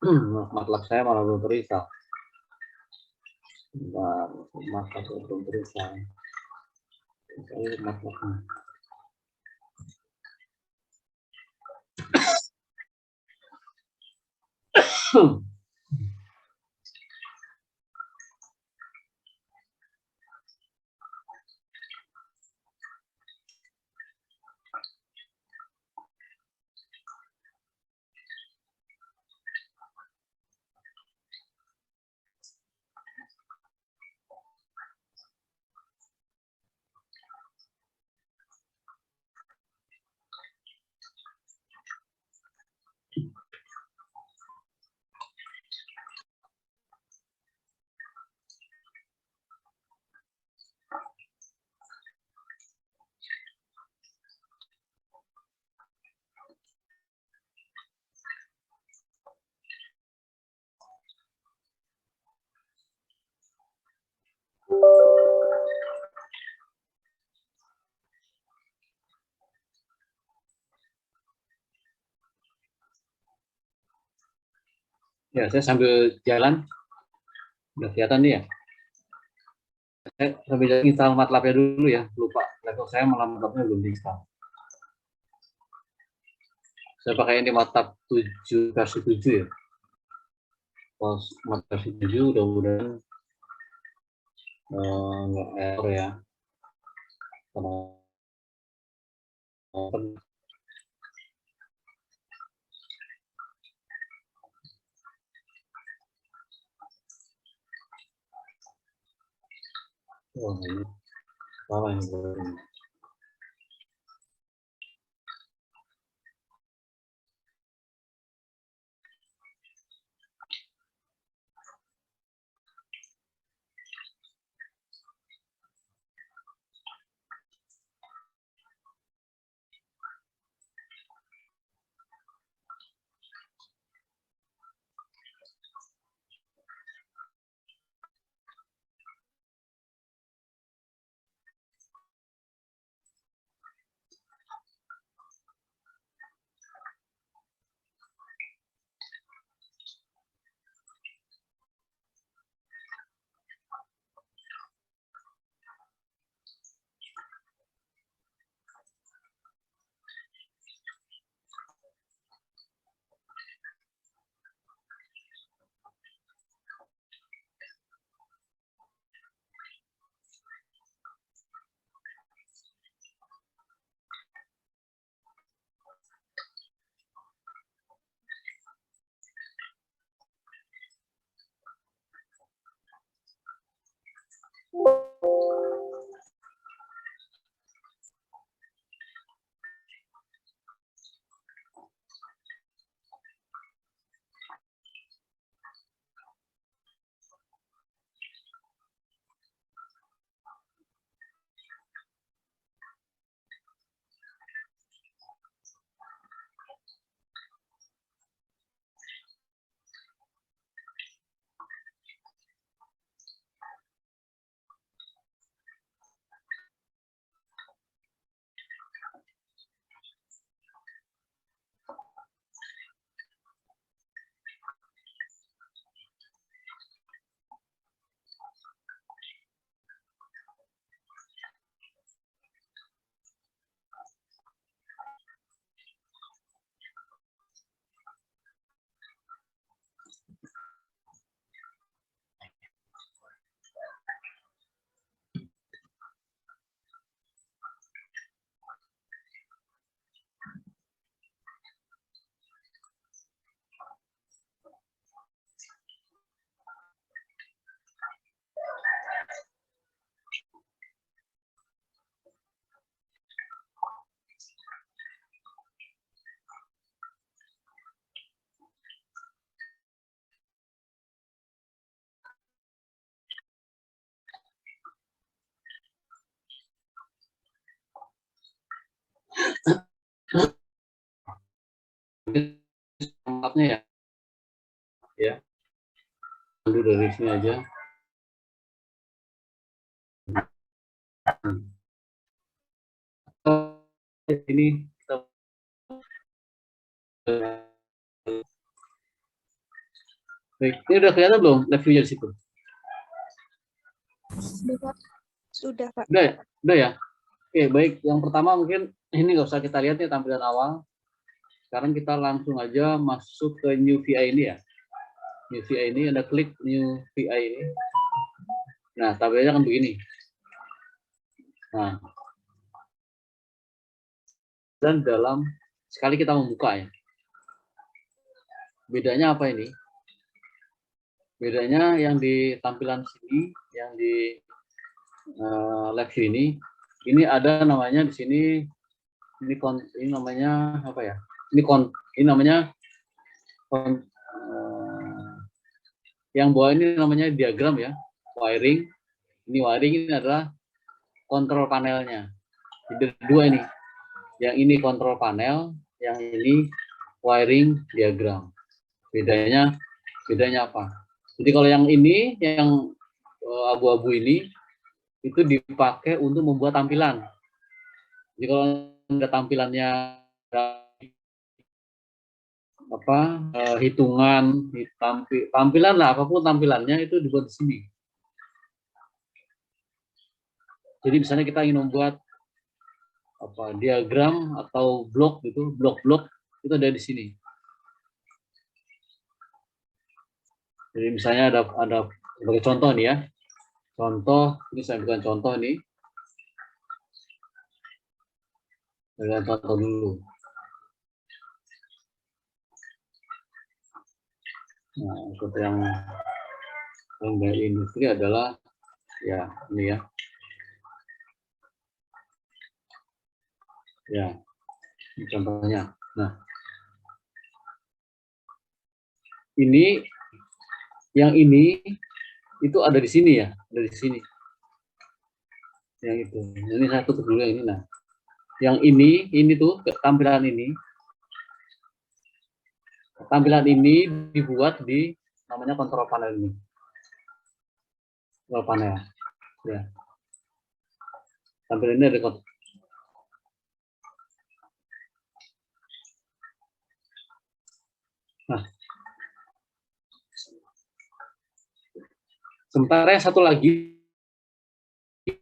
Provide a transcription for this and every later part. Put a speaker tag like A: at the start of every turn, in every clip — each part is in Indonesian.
A: MATLAB saya malah belum terisa. MATLAB belum terisa. Saya MATLAB. Ya, saya sambil jalan, udah kelihatan nih ya. Saya sambil install MATLAB-nya dulu ya, lupa. Laptop saya malah MATLAB-nya belum diinstal. Saya pakai ini MATLAB 7 versi 7 ya. Pas MATLAB versi 7 mudah-mudahan nggak error ya. Wah, ini salah yang ini. Tempatnya ya, dulu dari sini aja. Ini kita Baik, ini udah kelihatan belum live view di situ?
B: Sudah, Pak.
A: Udah ya? Udah ya? Oke, baik. Yang pertama mungkin ini nggak usah kita lihat nih tampilan awal. Sekarang kita langsung aja masuk ke new VI ini ya. New VI ini, Anda klik new VI ini. Nah, tampilannya kan begini. Nah, dan dalam sekali kita membuka ya. Bedanya apa ini? Bedanya yang di tampilan sini, yang di live view ini ada namanya di sini, ini namanya apa ya? Ini namanya yang bawah ini namanya diagram ya, wiring. Ini wiring, ini adalah kontrol panelnya. Jadi dua ini. Yang ini kontrol panel, yang ini wiring diagram. Bedanya apa? Jadi kalau yang ini, yang abu-abu ini, itu dipakai untuk membuat tampilan. Jadi kalau ada tampilannya apa hitungan, tampilan lah, apapun tampilannya itu dibuat di sini. Jadi misalnya kita ingin membuat apa diagram atau blok gitu, blok-blok itu ada di sini. Jadi misalnya ada sebagai contoh nih ya. Contoh, ini saya berikan contoh nih. Berikan contoh dulu. Nah, contoh yang dari industri adalah ya ini ya. Ya, ini contohnya. Nah, ini yang ini itu ada di sini ya, ada di sini. Yang itu. Ini saya tutup dulu yang ini. Nah, yang ini tuh tampilan ini. Tampilan ini dibuat di namanya kontrol panel ini. Kontrol panel. Ya. Tampilan ini ada kontrol. Nah, sementara yang satu lagi itu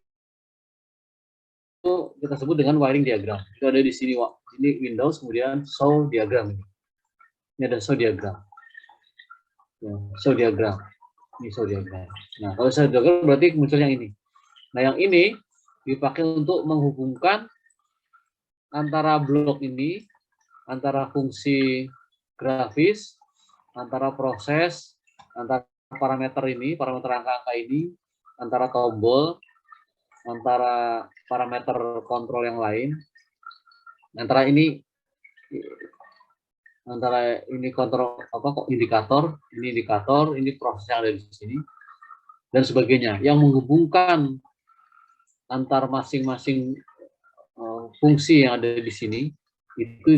A: kita sebut dengan wiring diagram. Itu ada di sini, ini Windows, kemudian show diagram ini. Ini ada show diagram. Ya, show diagram. Ini show diagram. Nah, kalau show diagram berarti muncul yang ini. Nah, yang ini dipakai untuk menghubungkan antara blok ini, antara fungsi grafis, antara proses, antara parameter ini, parameter angka-angka ini, antara tombol, antara parameter kontrol yang lain, antara ini kontrol apa kok indikator, ini proses yang ada di sini dan sebagainya, yang menghubungkan antar masing-masing fungsi yang ada di sini itu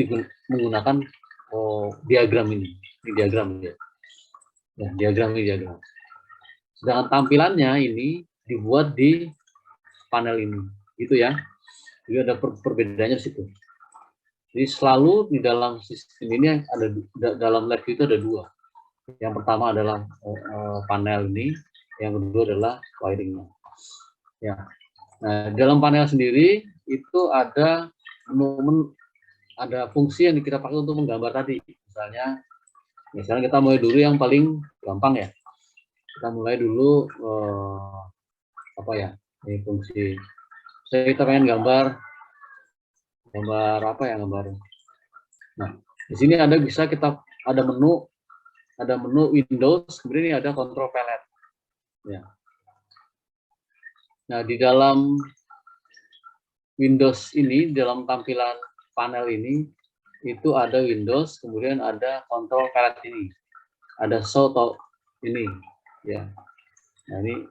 A: menggunakan diagram ini diagram ya. Ya, diagram. Sedangkan tampilannya ini dibuat di panel ini, gitu ya. Jadi ada perbedaannya di situ. Jadi selalu di dalam sistem ini ada dalam lab itu ada dua. Yang pertama adalah panel ini, yang kedua adalah wiringnya. Ya. Nah, dalam panel sendiri itu ada ada fungsi yang kita pakai untuk menggambar tadi. Misalnya kita mulai dulu yang paling gampang ya. Kita mulai dulu apa ya? Ini fungsi. Kita pengen gambar apa ya gambar. Nah, di sini ada menu Windows, kemudian ini ada control palette. Ya. Nah, di dalam Windows ini, dalam tampilan panel ini, itu ada Windows, kemudian ada control palette ini. Ada show ini. Ya. Nah, ini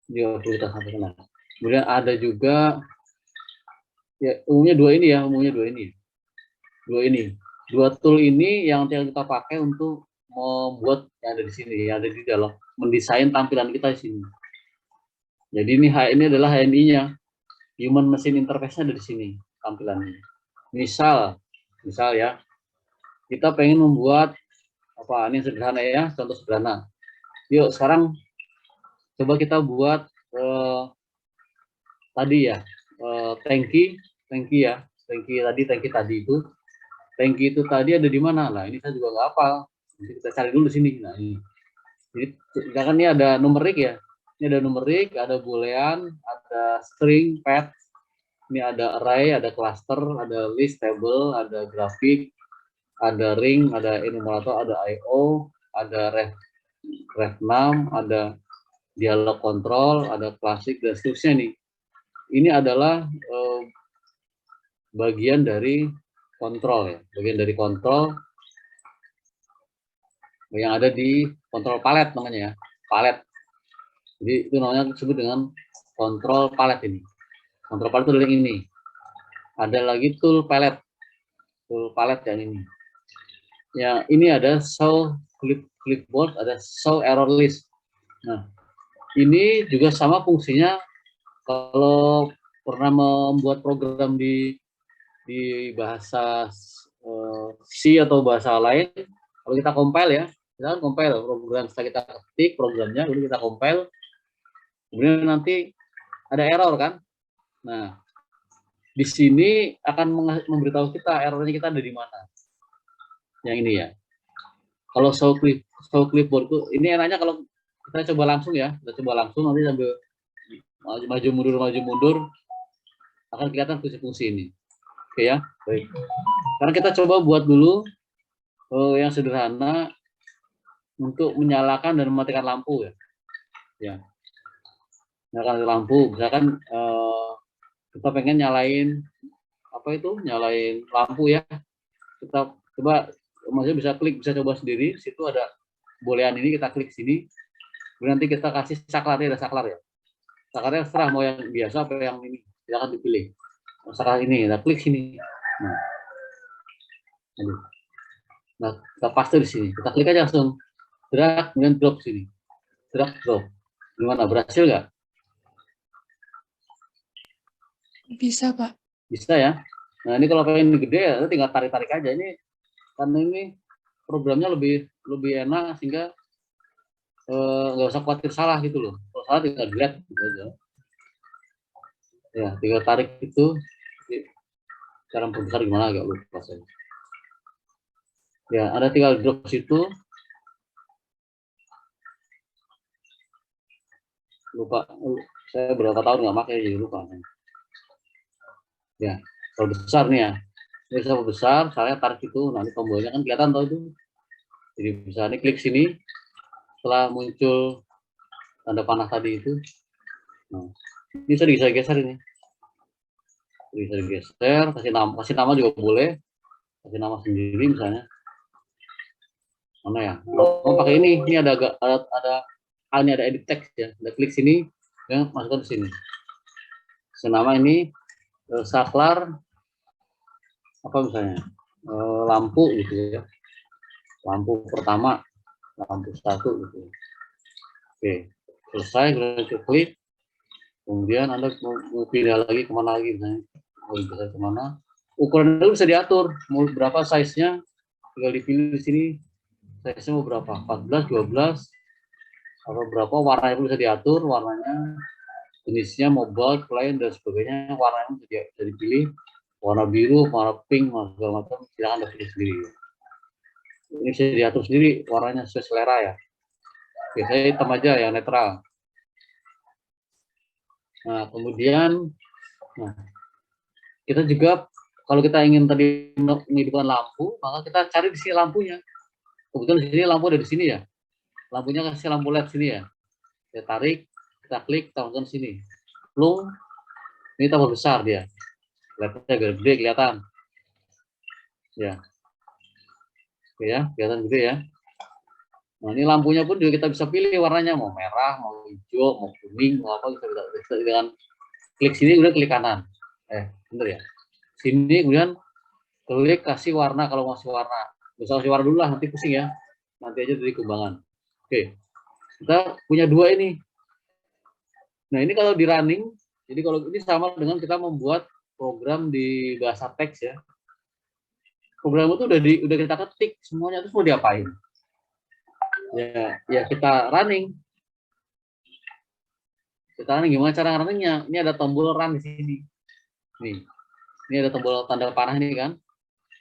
A: juga perlu kita sampaikan. Kemudian ada juga, ya umumnya dua ini. Dua tool ini yang kita pakai untuk membuat yang ada di sini, yang ada di dalam mendesain tampilan kita di sini. Jadi ini adalah HMI-nya, Human Machine Interface-nya ada di sini tampilannya. Misal ya, kita pengen membuat Apa ini sederhana ya, contoh sederhana. Yuk sekarang coba kita buat tadi ya, tangki ya, tangki itu tadi ada di mana? Nah ini saya juga nggak hafal. Nanti kita cari dulu sini. Nah ini, jadi misalkan ini ada numerik ya, ini ada numerik, ada boolean, ada string, path, ini ada array, ada cluster, ada list, table, ada grafik, ada ring, ada enumerator, ada IO, ada ref6, ada dialog control, ada klasik, dan seterusnya nih. Ini adalah bagian dari kontrol ya, bagian dari kontrol yang ada di kontrol palet namanya ya, palet. Jadi itu namanya disebut dengan kontrol palet ini. Kontrol palet itu yang ini. Ada lagi tool palet yang ini. Yang ini ada show clipboard, ada show error list. Nah, ini juga sama fungsinya kalau pernah membuat program di bahasa C atau bahasa lain, kalau kita compile ya, kita kan compile program, setelah kita ketik programnya, kemudian kita compile, kemudian nanti ada error kan. Nah, di sini akan memberitahu kita errornya kita ada di mana. Yang ini ya. Kalau show clipboard itu, ini enaknya kalau kita coba langsung ya, kita coba langsung nanti sambil maju mundur akan kelihatan fungsi-fungsi ini. Oke ya, baik. Sekarang kita coba buat dulu yang sederhana untuk menyalakan dan mematikan lampu ya. Ya. Nyalakan lampu, misalkan kita pengen nyalain apa itu? Nyalain lampu ya. Kita coba, maksudnya bisa klik, bisa coba sendiri. Situ ada boolean ini, kita klik sini. Kemudian nanti kita kasih saklarnya, ada saklar ya. Saklarnya serah mau yang biasa apa yang ini, silakan dipilih. Saklar ini, kita klik sini. Nah, kita paste di sini. Kita klik aja langsung. Drag, kemudian drop sini. Drag, drop. Gimana? Berhasil nggak?
B: Bisa, Pak.
A: Bisa ya. Nah, ini kalau pengen gede ya, tinggal tarik-tarik aja. Ini karena ini programnya lebih enak sehingga nggak usah khawatir salah gitu loh. Kalau salah tinggal delete gitu aja. Ya, tinggal tarik itu. Cara membesar gimana agak lupa saya. Ya, ada tinggal drop situ. Lupa, saya berapa tahun nggak pakai jadi lupa. Ya, kalau besar nih ya. Ini bisa besar, saya tarik itu, nanti tombolnya kan kelihatan tau itu. Jadi bisa ini klik sini, setelah muncul tanda panah tadi itu. Nah, ini bisa digeser ini. Bisa digeser, kasih nama juga boleh. Kasih nama sendiri misalnya. Mana ya? Oh, pakai ini ada ini ada edit text ya. Kita klik sini, yang masukkan ke sini. Nama ini saklar apa misalnya? Lampu gitu ya. Lampu pertama, lampu 1 gitu. Oke, selesai, kita klik. Kemudian Anda mau pindah lagi kemana lagi misalnya. Mau pindah kemana? Ukuran itu bisa diatur, mau berapa size-nya, tinggal dipilih di sini. Size-nya mau berapa? 14, 12, atau berapa, warnanya pun bisa diatur, warnanya, jenisnya mobile, plain, dan sebagainya, warnanya bisa dipilih. Warna biru, warna pink, segala macam, silahkan Anda pilih sendiri. Ini bisa diatur sendiri, warnanya sesuai selera ya. Oke, saya hitam aja yang netral. Nah, kemudian, kita juga kalau kita ingin tadi menghidupkan lampu, maka kita cari di sini lampunya. Kebetulan di sini lampu ada di sini ya. Lampunya kasih lampu LED sini ya. Kita tarik, kita klik, kita masukkan sini. Plung, ini tambah besar dia. LED-nya gede kelihatan. Ya. Oke ya, kelihatan gede ya. Nah, ini lampunya pun juga kita bisa pilih warnanya, mau merah, mau hijau, mau kuning, mau apa, bisa dengan klik sini, kemudian klik kanan. Bener ya. Sini, kemudian klik kasih warna kalau mau kasih warna. Bisa kasih warna dulu lah, nanti pusing ya. Nanti aja dari kembangan. Oke, kita punya dua ini. Nah, ini kalau di running, jadi kalau ini sama dengan kita membuat program di bahasa teks ya. Program itu udah kita ketik semuanya, terus mau diapain? Ya kita running. Kita running, gimana cara runningnya? Ini ada tombol run di sini. Nih, ini ada tombol tanda panah ini kan.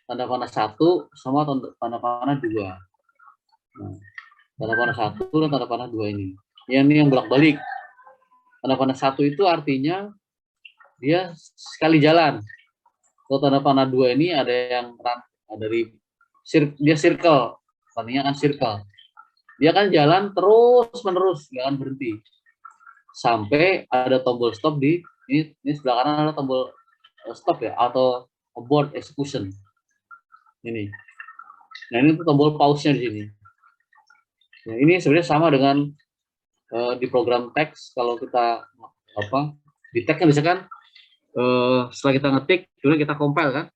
A: Tanda panah 1 sama tanda panah 2. Nah, tanda panah 1 dan tanda panah 2 ini. Ini yang bolak-balik. Tanda panah 1 itu artinya dia sekali jalan. Kalau tanda panah 2 ini ada yang run, dari dia circle. Artinya kan circle. Dia kan jalan terus-menerus, nggak akan berhenti. Sampai ada tombol stop di ini sebelah kanan ada tombol stop ya, atau abort execution. Ini. Nah, ini tuh tombol pause-nya di sini. Nah, ini sebenarnya sama dengan di program teks. Kalau kita di teksnya bisa kan setelah kita ngetik, kemudian kita compile kan.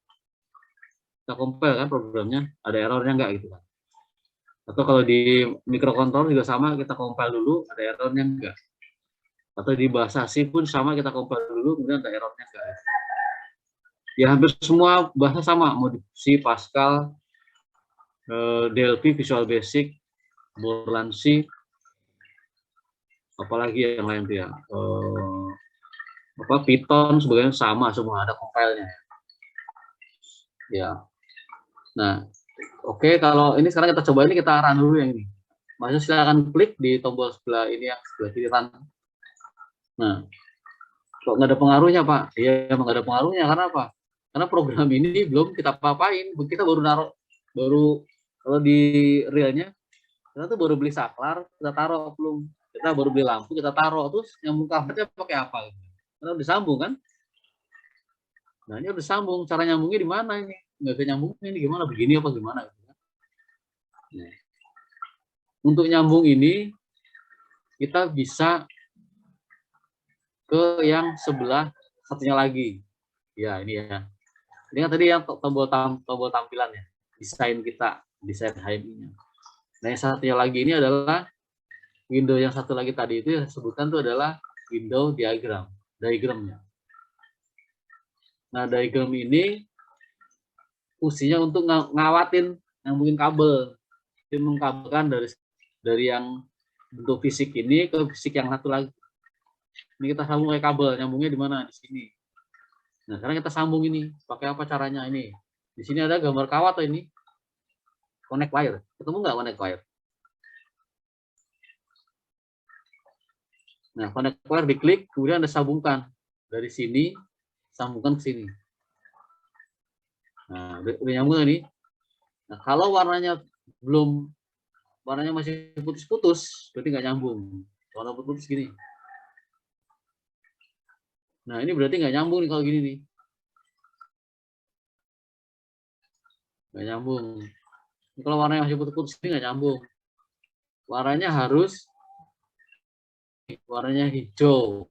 A: Kita compile kan programnya, ada errornya enggak gitu kan. Atau kalau di microcontroller juga sama, kita compile dulu, ada errornya enggak. Atau di bahasa C pun sama, kita compile dulu, kemudian ada errornya enggak. Ya hampir semua bahasa sama, mau di C, Pascal, DLP, Visual Basic, Borland C, apalagi yang lain tuh ya, Python sebagainya sama semua, ada compile-nya. Ya. Nah, oke, kalau ini sekarang kita coba, ini kita run dulu yang ini. Maksudnya silakan klik di tombol sebelah ini yang sebelah kiri run. Nah, kok nggak ada pengaruhnya Pak? Iya, emang nggak ada pengaruhnya, karena apa? Karena program ini belum kita apa-apain, kita baru kalau di realnya, kita tuh baru beli saklar, kita taruh, belum. Kita baru beli lampu, kita taruh, terus nyambung kabelnya pakai apa? Karena udah sambung kan? Nah, ini udah sambung, cara nyambungnya di mana ini? Nggak bisa nyambungnya ini gimana? Begini apa gimana? Nah, untuk nyambung ini, kita bisa ke yang sebelah satunya lagi. Ya, ini ya. Ini kan tadi yang tombol tampilannya, desain kita, desain HMI-nya. Nah, yang satunya lagi ini adalah window yang satu lagi tadi itu yang disebutkan itu adalah window diagramnya. Nah, diagram ini fungsinya untuk ngawatin nyambungin kabel, jadi mengkabelkan dari yang bentuk fisik ini ke fisik yang satu lagi. Ini kita sambung kayak kabel, nyambungnya di mana? Di sini. Nah, sekarang kita sambung ini. Pakai apa caranya ini? Di sini ada gambar kawat atau ini. Connect wire. Ketemu nggak connect wire? Nah, connect wire diklik, kemudian Anda sambungkan. Dari sini, sambungkan ke sini. Nah, udah nyambung ini. Nah, kalau warnanya masih putus-putus, berarti nggak nyambung. Warna putus gini. Nah, ini berarti nggak nyambung nih kalau gini nih. Nggak nyambung. Kalau warnanya masih putus-putus ini nggak nyambung. Warnanya harus warnanya hijau.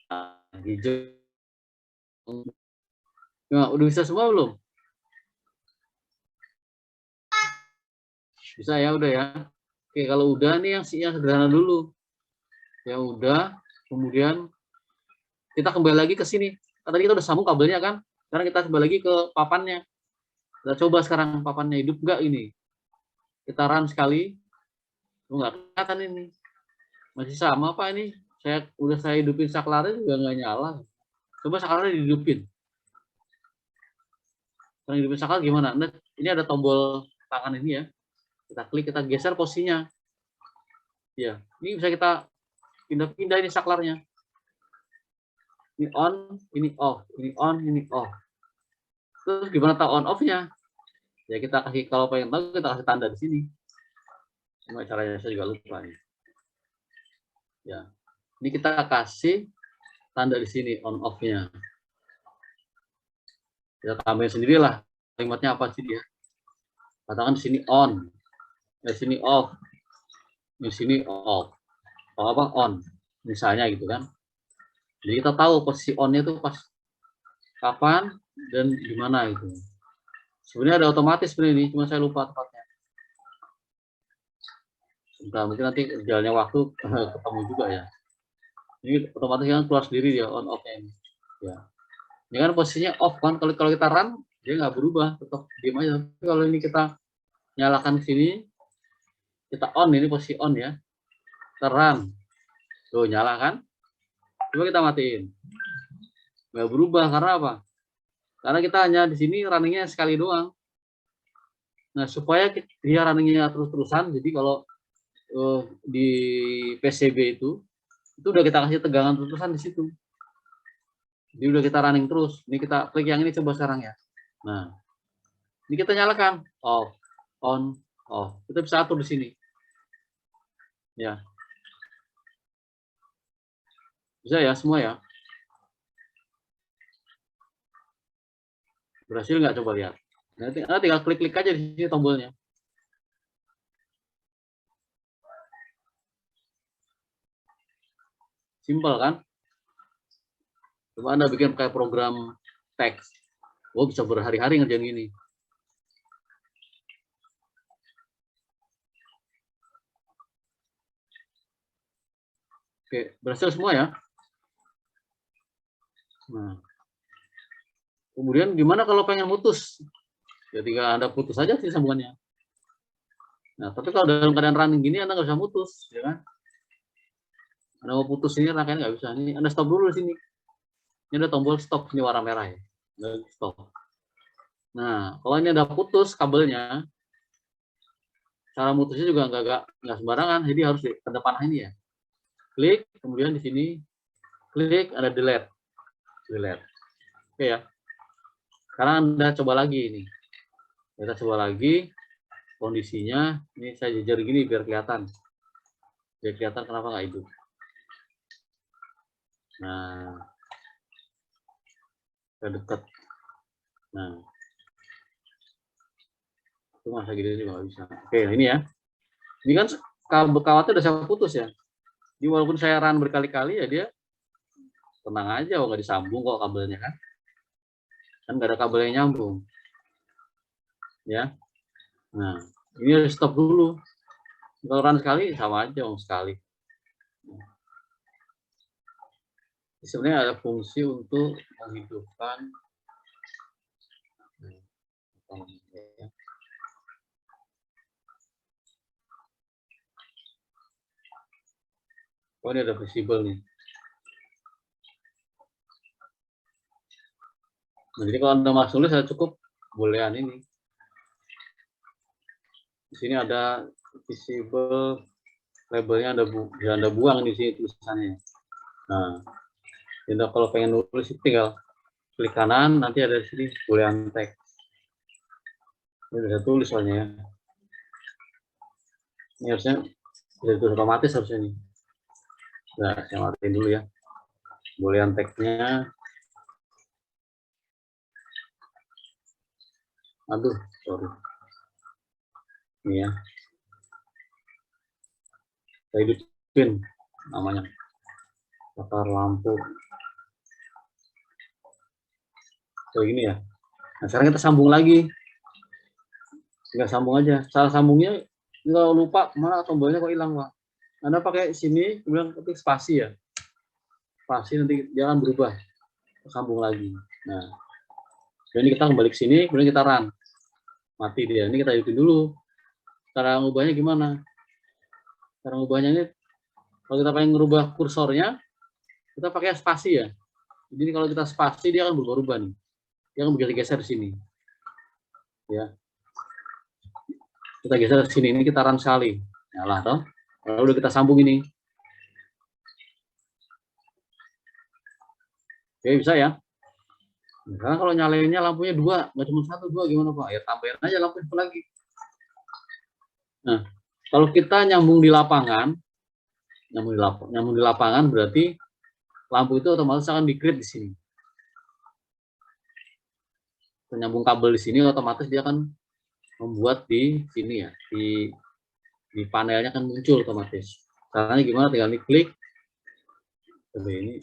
A: Nah, hijau. Nah, udah bisa semua belum? Bisa ya, udah ya. Oke, kalau udah nih yang sederhana dulu. Ya udah, kemudian kita kembali lagi ke sini. Tadi kita udah sambung kabelnya kan? Sekarang kita kembali lagi ke papannya. Kita coba sekarang papannya hidup nggak ini. Kita run sekali. Nggak kelihatan ini. Masih sama Pak ini. Saya hidupin saklarnya juga nggak nyala. Coba saklarnya dihidupin. Sekarang hidupin saklar gimana? Nah, ini ada tombol tangan ini ya. Kita klik, kita geser posisinya. Ya, ini bisa kita pindah-pindah ini saklarnya. Ini on, ini off, ini on, ini off. Terus gimana tahu on off-nya? Ya kita kasih, kalau pengen tahu kita kasih tanda di sini. Cuma caranya saya juga lupa nih. Ya, ini kita kasih tanda di sini on off-nya. Kita tambahin sendirilah kalimatnya apa sih dia. Katakan di sini on, di sini off, di sini off, atau apa on, misalnya gitu kan. Jadi kita tahu posisi on-nya itu pas kapan dan di mana itu. Sebenarnya ada otomatis sebenarnya ini, cuma saya lupa tepatnya. Sebentar, mungkin nanti jalannya waktu ketemu juga ya. Ini otomatis kan keluar sendiri dia on off-nya ini. Ya. Ini kan posisinya off kan, kalau kita run dia nggak berubah, tetap diam aja. Tapi kalau ini kita nyalakan ke sini, kita on, ini posisi on ya, terang, tuh nyala kan? Coba kita matiin, nggak berubah karena apa? Karena kita hanya di sini runningnya sekali doang. Nah supaya dia runningnya terus-terusan, jadi kalau di PCB itu udah kita kasih tegangan terus-terusan di situ. Jadi udah kita running terus. Ini kita klik yang ini coba sekarang ya. Nah, ini kita nyalakan off, on, off. Kita bisa atur di sini. Ya. Bisa ya semua ya. Berhasil nggak, coba lihat. Nanti tinggal klik-klik aja di sini tombolnya. Simpel kan? Coba Anda bikin kayak program teks. Oh, bisa berhari-hari ngerjain gini. Oke, berhasil semua ya. Nah, kemudian gimana kalau pengen mutus? Ya tinggal Anda putus aja sih sambungannya. Nah, tapi kalau dalam keadaan running gini Anda nggak bisa mutus, ya kan? Anda mau putus ini rangkaian nggak bisa. Ini Anda stop dulu di sini. Ini ada tombol stop, ini warna merah ya. Stop. Nah, kalau ini ada putus kabelnya, cara mutusnya juga nggak sembarangan, jadi harus di depan ini ya. Klik, kemudian di sini klik ada delete. Oke ya. Sekarang Anda coba lagi ini. Kita coba lagi kondisinya. Ini saya jejer gini biar kelihatan. Biar kelihatan kenapa nggak hidup. Nah, ke dekat. Nah, itu masa gini juga nggak bisa. Oke, ini ya. Ini kan kabel kawatnya udah saya putus ya. Jadi walaupun saya run berkali-kali ya dia tenang aja, nggak disambung kok kabelnya kan. Kan nggak ada kabel yang nyambung. Ya. Nah, ini harus stop dulu. Kalau run sekali sama aja sekali. Sebenarnya ada fungsi untuk menghidupkan oh ini ada visible nih. Nah, jadi kalau Anda masuk nulis saya cukup bolehan ini. Di sini ada visible, labelnya Anda buang di sini tulisannya. Nah, Anda kalau pengen nulis tinggal klik kanan, nanti ada di sini bolehan teks. Ini bisa tulis soalnya ya. Ini harusnya bisa tulis otomatis harusnya nih. Nah, saya matiin dulu ya. Bolehan teksnya. Aduh, sorry. Ini ya. Saya hidupin namanya. Bakar lampu. Kayak gini ya. Nah, sekarang kita sambung lagi. Tinggal sambung aja. Salah sambungnya, kalau lupa kemana tombolnya kok hilang, Pak. Anda pakai sini, kemudian ketik spasi ya. Spasi nanti jangan berubah. Sambung lagi. Nah, ini kita kembali ke sini, kemudian kita run. Mati dia. Ini kita hidupin dulu. Cara ngubahnya gimana? Cara ngubahnya ini, kalau kita pengen ngerubah kursornya, kita pakai spasi ya. Jadi kalau kita spasi, dia akan berubah-ubah nih. Dia akan bergeser-geser di sini. Ya. Kita geser ke sini, ini kita run sekali. Nyala toh. Lalu udah kita sambung ini. Oke, bisa ya. Nah, karena kalau nyalainnya lampunya 2, nggak cuma 1, 2 gimana Pak? Ya tambahin aja lampu itu lagi. Nah, kalau kita nyambung di lapangan, nyambung di lapangan berarti lampu itu otomatis akan di-grid di sini. Penyambung kabel di sini otomatis dia akan membuat di sini ya, di panelnya kan muncul otomatis. Caranya gimana? Tinggal diklik. Ini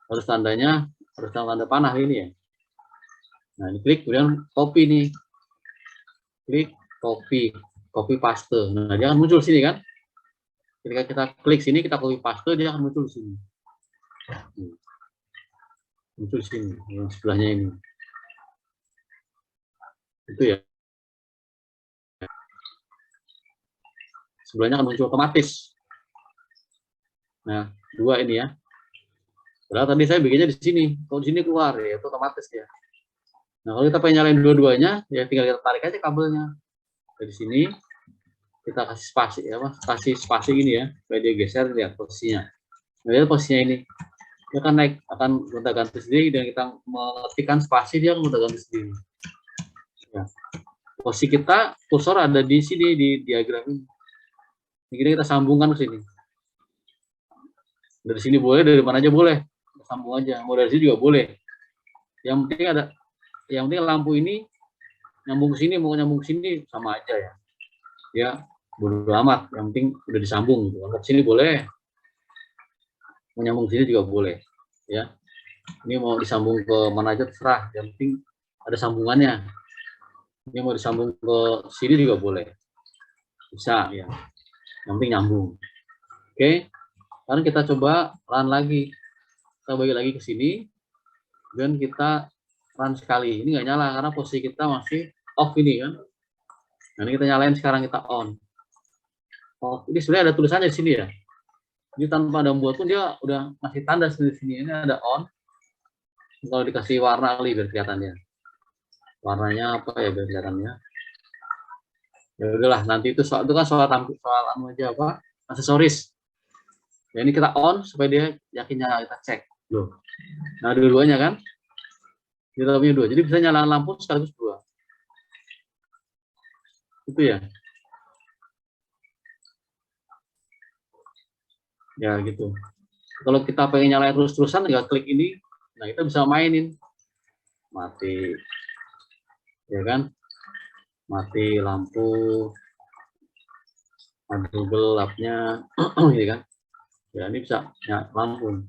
A: harus tandanya harus tanda panah ini ya. Nah, diklik kemudian copy nih. Klik copy paste. Nah, dia akan muncul sini kan? Ketika kita klik sini, kita copy paste, dia akan muncul di sini. Muncul di sini, yang sebelahnya ini. Itu ya. sebelahnya akan muncul otomatis. Nah, 2 ini ya. Padahal tadi saya bikinnya di sini. Kalau di sini keluar ya itu otomatis ya. Nah, kalau kita pengen nyalain dua-duanya, ya tinggal kita tarik aja kabelnya. Dari sini kita kasih spasi ya, Mas. Kasih spasi ini ya, supaya dia geser, lihat posisinya. Nah, lihat posisinya ini. Dia akan naik, akan gonta-ganti sendiri, dan kita mengetikkan spasi, dia akan gonta-ganti sendiri. Ya. Posisi kita, kursor ada di sini, di diagram ini. Ini kita sambungkan ke sini. Dari sini boleh, dari mana aja boleh. Sambung aja, mau dari sini juga boleh. Yang penting lampu ini nyambung ke sini, mau nyambung ke sini sama aja ya. Ya, bodo amat, yang penting udah disambung gitu. Kalau sini boleh, mau nyambung ke sini juga boleh. Ya, ini mau disambung ke mana aja terserah, yang penting ada sambungannya. Ini mau disambung ke sini juga boleh, bisa ya. Yang penting nyambung. Oke, sekarang kita coba run lagi. Kita balik lagi ke sini, dan kita run sekali. Ini nggak nyala karena posisi kita masih off ini kan. Nah, ini kita nyalain sekarang, kita on. Oh, ini sebenarnya ada tulisannya di sini ya. Ini tanpa ada membuat pun dia udah ngasih tanda di sini. Ini ada on. Kalau dikasih warna kali biar kelihatannya. Warnanya apa ya biar kelihatannya. Ya udahlah, nanti itu soal itu kan soal anu aja apa? Aksesoris. Ya, ini kita on supaya dia yakin nyala, kita cek. Loh. Nah, dua-duanya kan? Kita punya 2. Jadi bisa nyalakan lampu sekaligus 2. Itu ya. Ya gitu. Kalau kita pengen nyalain terus-terusan, tinggal klik ini. Nah, kita bisa mainin. Mati. Ya kan? Mati lampu. Aduh gelapnya. Ya kan? Ya, ini bisa ya, lampu.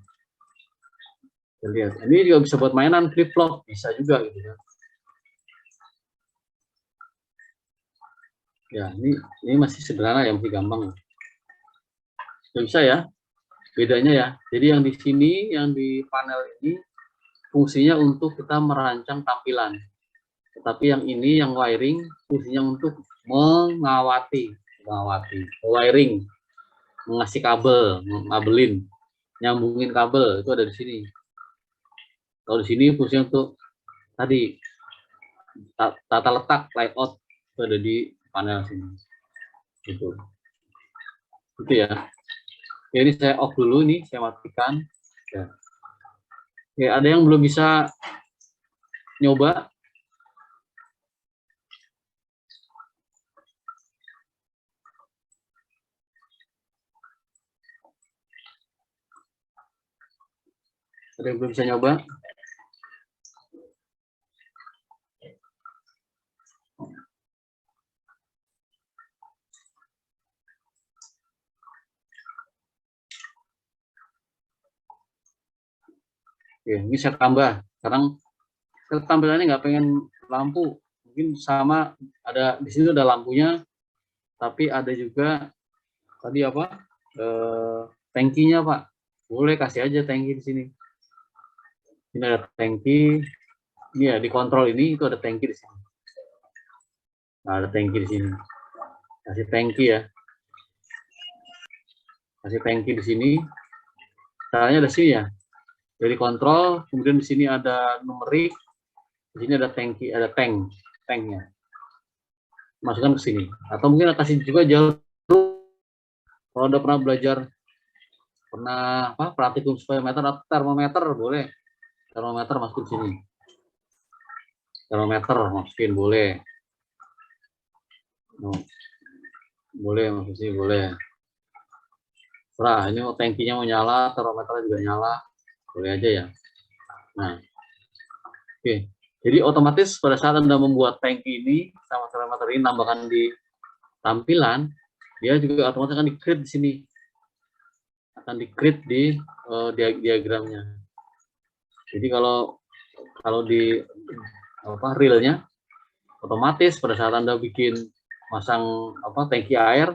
A: Kita lihat. Ini juga bisa buat mainan flip-flop. Bisa juga gitu ya. Ya, ini masih sederhana ya, masih gampang. Nggak bisa ya. Bedanya ya. Jadi yang di sini, yang di panel ini fungsinya untuk kita merancang tampilan. Tetapi yang ini, yang wiring, fungsinya untuk mengawati, wiring, mengasih kabel, ngabelin, nyambungin kabel, itu ada di sini. Kalau di sini fungsinya untuk tadi tata letak layout, itu ada di panel sini. Gitu. Itu ya. Jadi saya off dulu nih, saya matikan. Ya. Oke, ada yang belum bisa nyoba? Ada yang belum bisa nyoba? Oke, ini saya tambah. Sekarang tampilannya nggak pengen lampu, mungkin sama, ada di sini ada lampunya, tapi ada juga tadi apa, tangkinya Pak, boleh kasih aja tangki di sini. Ini ada tangki, ini ya di kontrol ini itu ada tangki di sini. Nah, ada tangki di sini, kasih tangki ya, kasih tangki di sini. Caranya ada sini ya, dari kontrol, kemudian di sini ada numerik, di sini ada tangki, ada tanknya. Masukkan ke sini. Atau mungkin kasih juga jalur, kalau udah pernah belajar, pernah apa, praktikum speedometer atau termometer, boleh. Termometer masukin sini. Termometer masukin boleh. Boleh masuk sini, boleh. Serah, ini mau tangkinya mau nyala, termometernya juga nyala, boleh aja ya. Nah, oke. Jadi otomatis pada saat Anda membuat tangki ini sama termometer ini, tambahkan di tampilan, dia juga otomatis akan di-create di sini. Akan di-create di diagramnya. Jadi kalau di apa realnya, otomatis pada saat Anda bikin masang apa tangki air,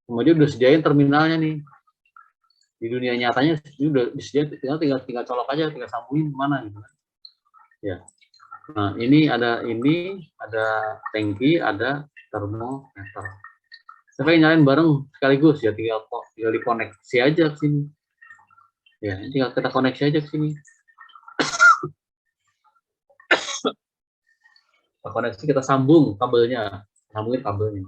A: kemudian udah sediain terminalnya nih. Di dunia nyatanya ini udah disediain, tinggal colok aja, tinggal sambungin kemana gitu. Ya. Nah, ini ada tangki, ada termometer. Saya pengen nyalain bareng sekaligus ya, tinggal dikoneksi aja ke sini. Ya, tinggal kita koneksi aja ke sini. Kita koneksi, kita sambung kabelnya, sambungin kabelnya.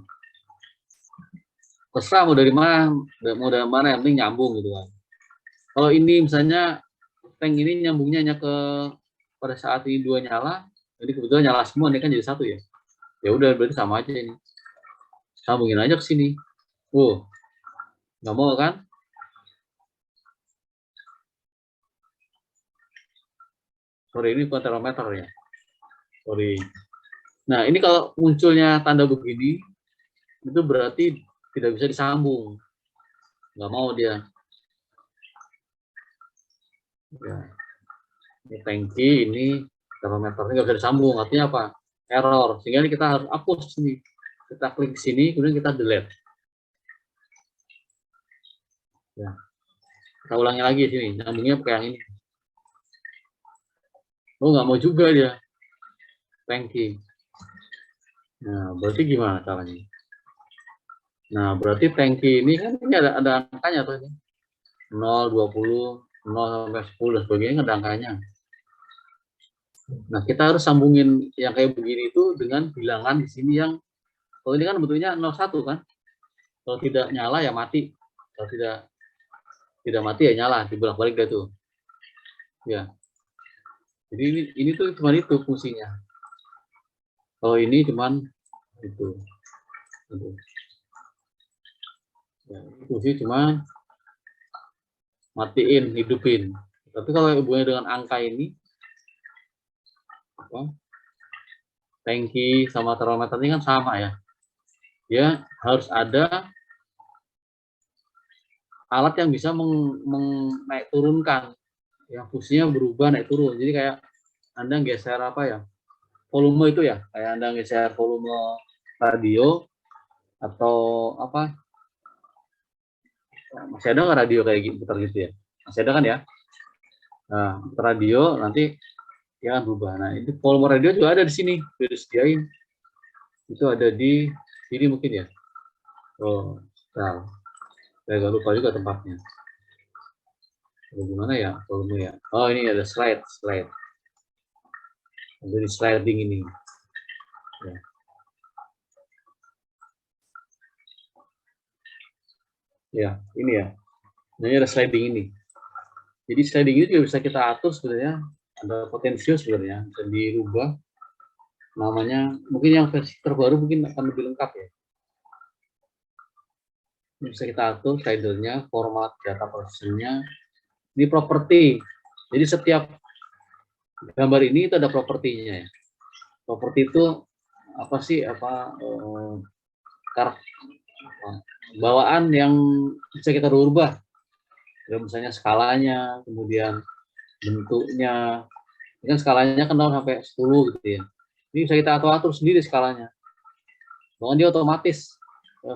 A: Terserah mau dari mana, yang penting nyambung gitu kan. Kalau ini misalnya tank ini nyambungnya hanya ke pada saat ini 2 nyala, jadi kebetulan nyala semua, ini kan jadi 1 ya. Ya udah berarti sama aja ini. Sambungin aja ke sini. Nggak mau kan? Sorry, ini bukan termometer ya. Sorry. Nah, ini kalau munculnya tanda begini, itu berarti tidak bisa disambung. Nggak mau dia. Ya. Ini tangki, ini termometer, ini nggak bisa disambung. Artinya apa? Error. Sehingga ini kita harus hapus sini. Kita klik sini, kemudian kita delete. Ya. Kita ulangi lagi sini, nyambungnya pakai yang ini. Nggak mau juga dia. Tangki. Nah, berarti gimana caranya? Nah, berarti tangki ini kan ini ada angkanya tuh ini. 0, 20, 0 sampai 10 dan sebagainya ada angkanya. Nah, kita harus sambungin yang kayak begini itu dengan bilangan di sini yang kalau ini kan bentuknya 01 kan. Kalau tidak nyala ya mati. Kalau tidak mati ya nyala, dibolak-balik dah tuh. Ya. Jadi ini tuh cuma itu fungsinya. Kalau ini cuman itu. Ya, fungsi cuma matiin, hidupin. Tapi kalau hubungannya dengan angka ini, tangki sama termometer ini kan sama ya. Ya harus ada alat yang bisa naik turunkan, yang fungsinya berubah naik turun. Jadi kayak Anda geser apa ya, volume itu ya, kayak Anda geser volume radio atau apa, masih ada nggak radio kayak gitu, putar gitu ya? Masih ada kan ya? Nah, radio nanti ya kan berubah. Nah, itu volume radio juga ada di sini, sudah disediain. Itu ada di sini mungkin ya. Oh, nah, saya nggak lupa juga tempatnya. Bagaimana ya volume ya? Oh, ini ada slide. Ada di sliding ini. Ya. Ya, ini ya. Ini ada sliding ini. Jadi sliding ini juga bisa kita atur sebenarnya. Ada potensio sebenarnya, bisa dirubah. Namanya, mungkin yang versi terbaru mungkin akan lebih lengkap ya. Ini bisa kita atur slidernya, format data processing-nya. Ini properti. Jadi setiap gambar ini itu ada propertinya ya. Properti itu apa sih? Bawaan yang bisa kita rubah. Misalnya skalanya, kemudian bentuknya. Ini kan skalanya kan 0 sampai 10 gitu ya. Ini bisa kita atur sendiri skalanya. Bahkan dia otomatis.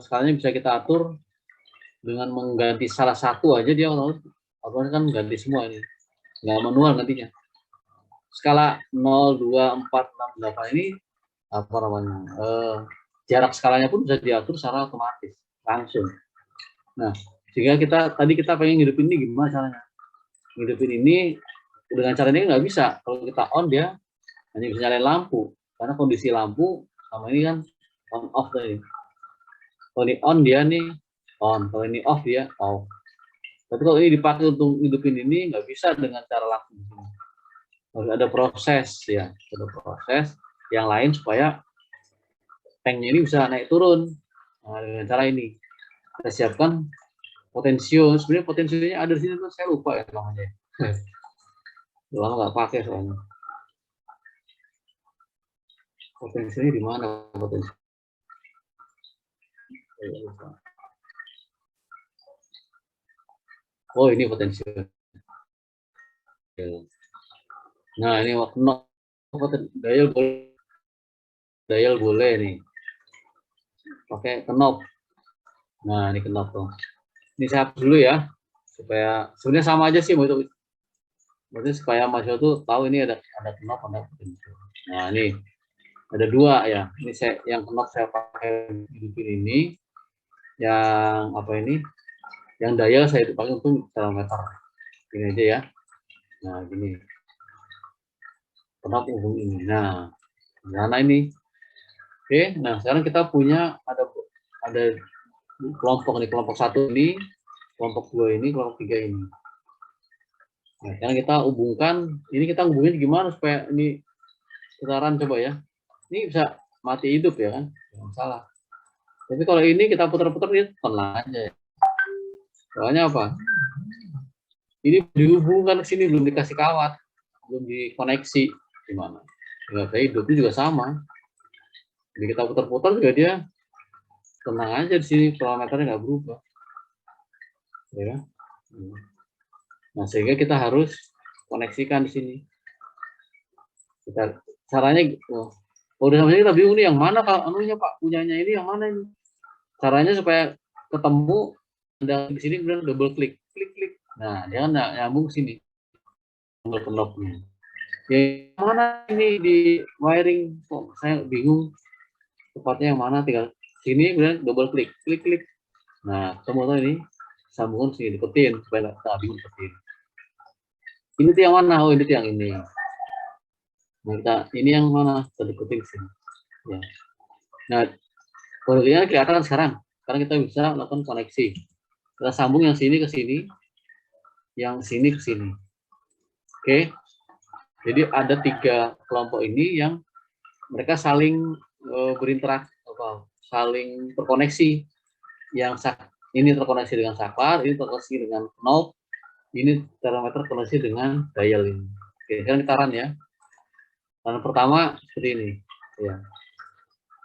A: Skalanya bisa kita atur dengan mengganti salah satu aja, dia otomatis kan ganti semua ini. Nggak manual nantinya. Skala 0, 2, 4, 6, 8 ini apa namanya? Jarak skalanya pun bisa diatur secara otomatis langsung. Nah, sehingga tadi kita pengen ngidupin ini gimana caranya? Ngidupin ini dengan cara ini nggak bisa. Kalau kita on dia hanya bisa nyalain lampu karena kondisi lampu sama ini kan on off tadi. Kalau ini on dia nih on, kalau ini off dia off. Tapi kalau ini dipakai untuk ngidupin ini nggak bisa dengan cara langsung. Harus ada proses ya, ada proses yang lain supaya tanknya ini bisa naik turun. Nah, dengan cara ini kita siapkan potensio. Sebenarnya potensionya ada di sini tuh, saya lupa ya namanya. Lama nggak pakai soalnya. Potensinya di mana potensi? Oh, ini potensi. Nah, ini knob dial boleh nih. Pakai knob. Nah, ini knob tuh. Ini saya hapus dulu ya, supaya sebenarnya sama aja sih itu. Maksudnya supaya Mas Yo tuh tahu ini ada knob, ada potensi. Nah, ini ada 2 ya. Ini yang knob saya pakai hidupin ini. Yang apa ini? Yang dial saya itu pakai untuk termometer. Ini aja ya. Nah, gini. Kenapa hubung ini? Nah, mana ini? Oke, nah sekarang kita punya ada kelompok nih, kelompok 1 ini, kelompok 2 ini, kelompok 3 ini. Nah, sekarang kita hubungkan, ini kita hubungin gimana supaya ini putaran coba ya. Ini bisa mati hidup ya kan? Jangan salah. Tapi kalau ini kita putar-putar dia tenang aja ya. Soalnya apa? Ini dihubungkan ke sini belum dikasih kawat, belum dikoneksi gimana? Nggak bisa hidup, itu juga sama. Jadi kita putar-putar juga dia tenang aja di sini, parameternya nggak berubah. Ya kan? Nah, sehingga kita harus koneksikan di sini. Kita caranya udah sampai kita bingung nih yang mana kalau anunya Pak, punyanya ini yang mana ini? Caranya supaya ketemu ada di sini kemudian double klik, klik. Nah, dia kan nyambung sini. Tombol knobnya. Yang mana ini di wiring kok saya bingung tepatnya yang mana, tinggal sini kemudian double klik, klik. Nah, ketemu ini sambungan sini deketin supaya nggak bingung deketin. Ini tuh yang mana? Oh, ini tuh yang ini. Nah, ini yang mana? Kita deketin sini. Ya. Nah, kodenya kelihatan sekarang. Sekarang kita bisa melakukan koneksi. Kita sambung yang sini ke sini, yang sini ke sini. Oke. Jadi ada 3 kelompok ini yang mereka saling berinteraksi, saling terkoneksi. Yang ini terkoneksi dengan saklar, ini terkoneksi dengan knob, ini termometer terkoneksi dengan dial ini. Oke, sekarang kita run ya. Run pertama seperti ini.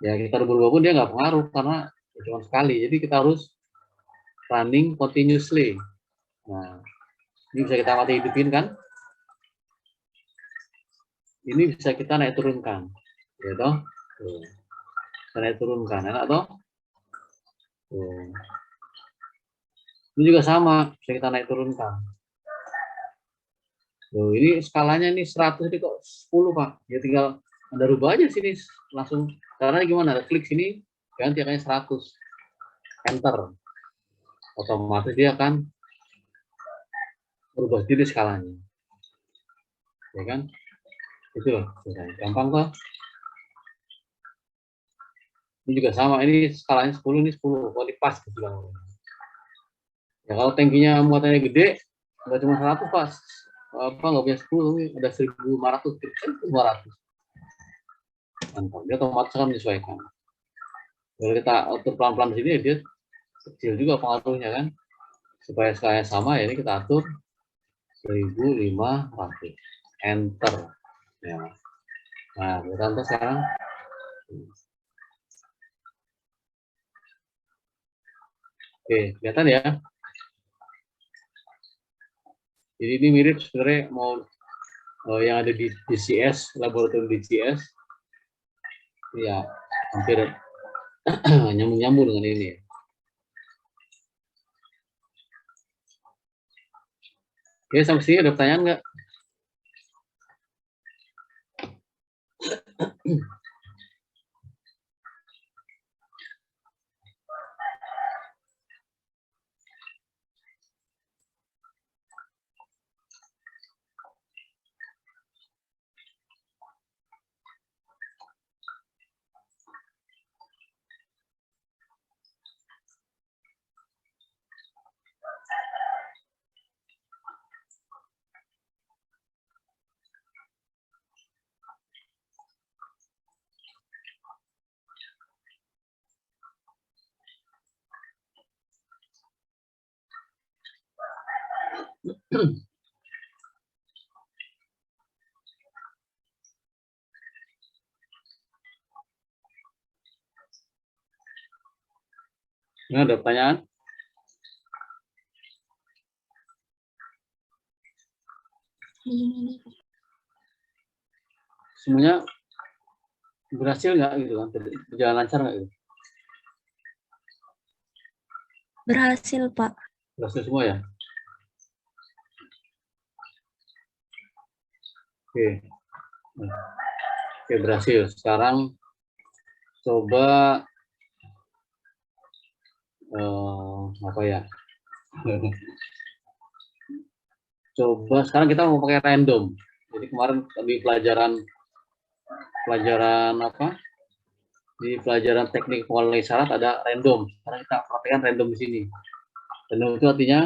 A: Ya kita berubah pun dia nggak pengaruh karena cuma sekali. Jadi kita harus running continuously. Nah, ini bisa kita mati hidupin kan? Ini bisa kita naik turunkan, ya toh? Kita naik turunkan, enak toh? Ini juga sama, bisa kita naik turunkan. Ini skalanya nih 100 ini kok 10 Pak. Ya tinggal Anda rubah aja sini langsung. Caranya gimana? Klik sini, ganti angkanya 100. Enter. Otomatis dia akan berubah sendiri skalanya. Ya kan? Itu loh, gampang kok. Ini juga sama, ini skalanya 10, ini 10. Kok pas gitu lah. Ya kalau tankinya muatannya gede, nggak cuma 100 pas. Apa nggak punya 10, ada 1.500, 1.500. Mantap, dia otomatis akan menyesuaikan. Kalau kita atur pelan-pelan di sini, dia kecil juga pengaruhnya kan. Supaya skalanya sama, ya ini kita atur 1.500. Enter. Ya. Nah, kita enter sekarang. Oke, kelihatan ya. Jadi ini mirip sebenarnya mau yang ada di DCS, laboratorium DCS. Ya, hampir nyambung-nyambung dengan ini. Oke, sampai sini ada pertanyaan nggak? Nah, ada pertanyaan? Semuanya berhasil nggak gitu kan? Berjalan lancar nggak gitu?
B: Berhasil, Pak.
A: Berhasil semua ya? Oke. Oke, berhasil. Sekarang coba apa ya? Coba sekarang kita mau pakai random. Jadi kemarin di pelajaran apa? Di pelajaran teknik pengelolaan syarat ada random. Sekarang kita praktekkan random di sini. Random itu artinya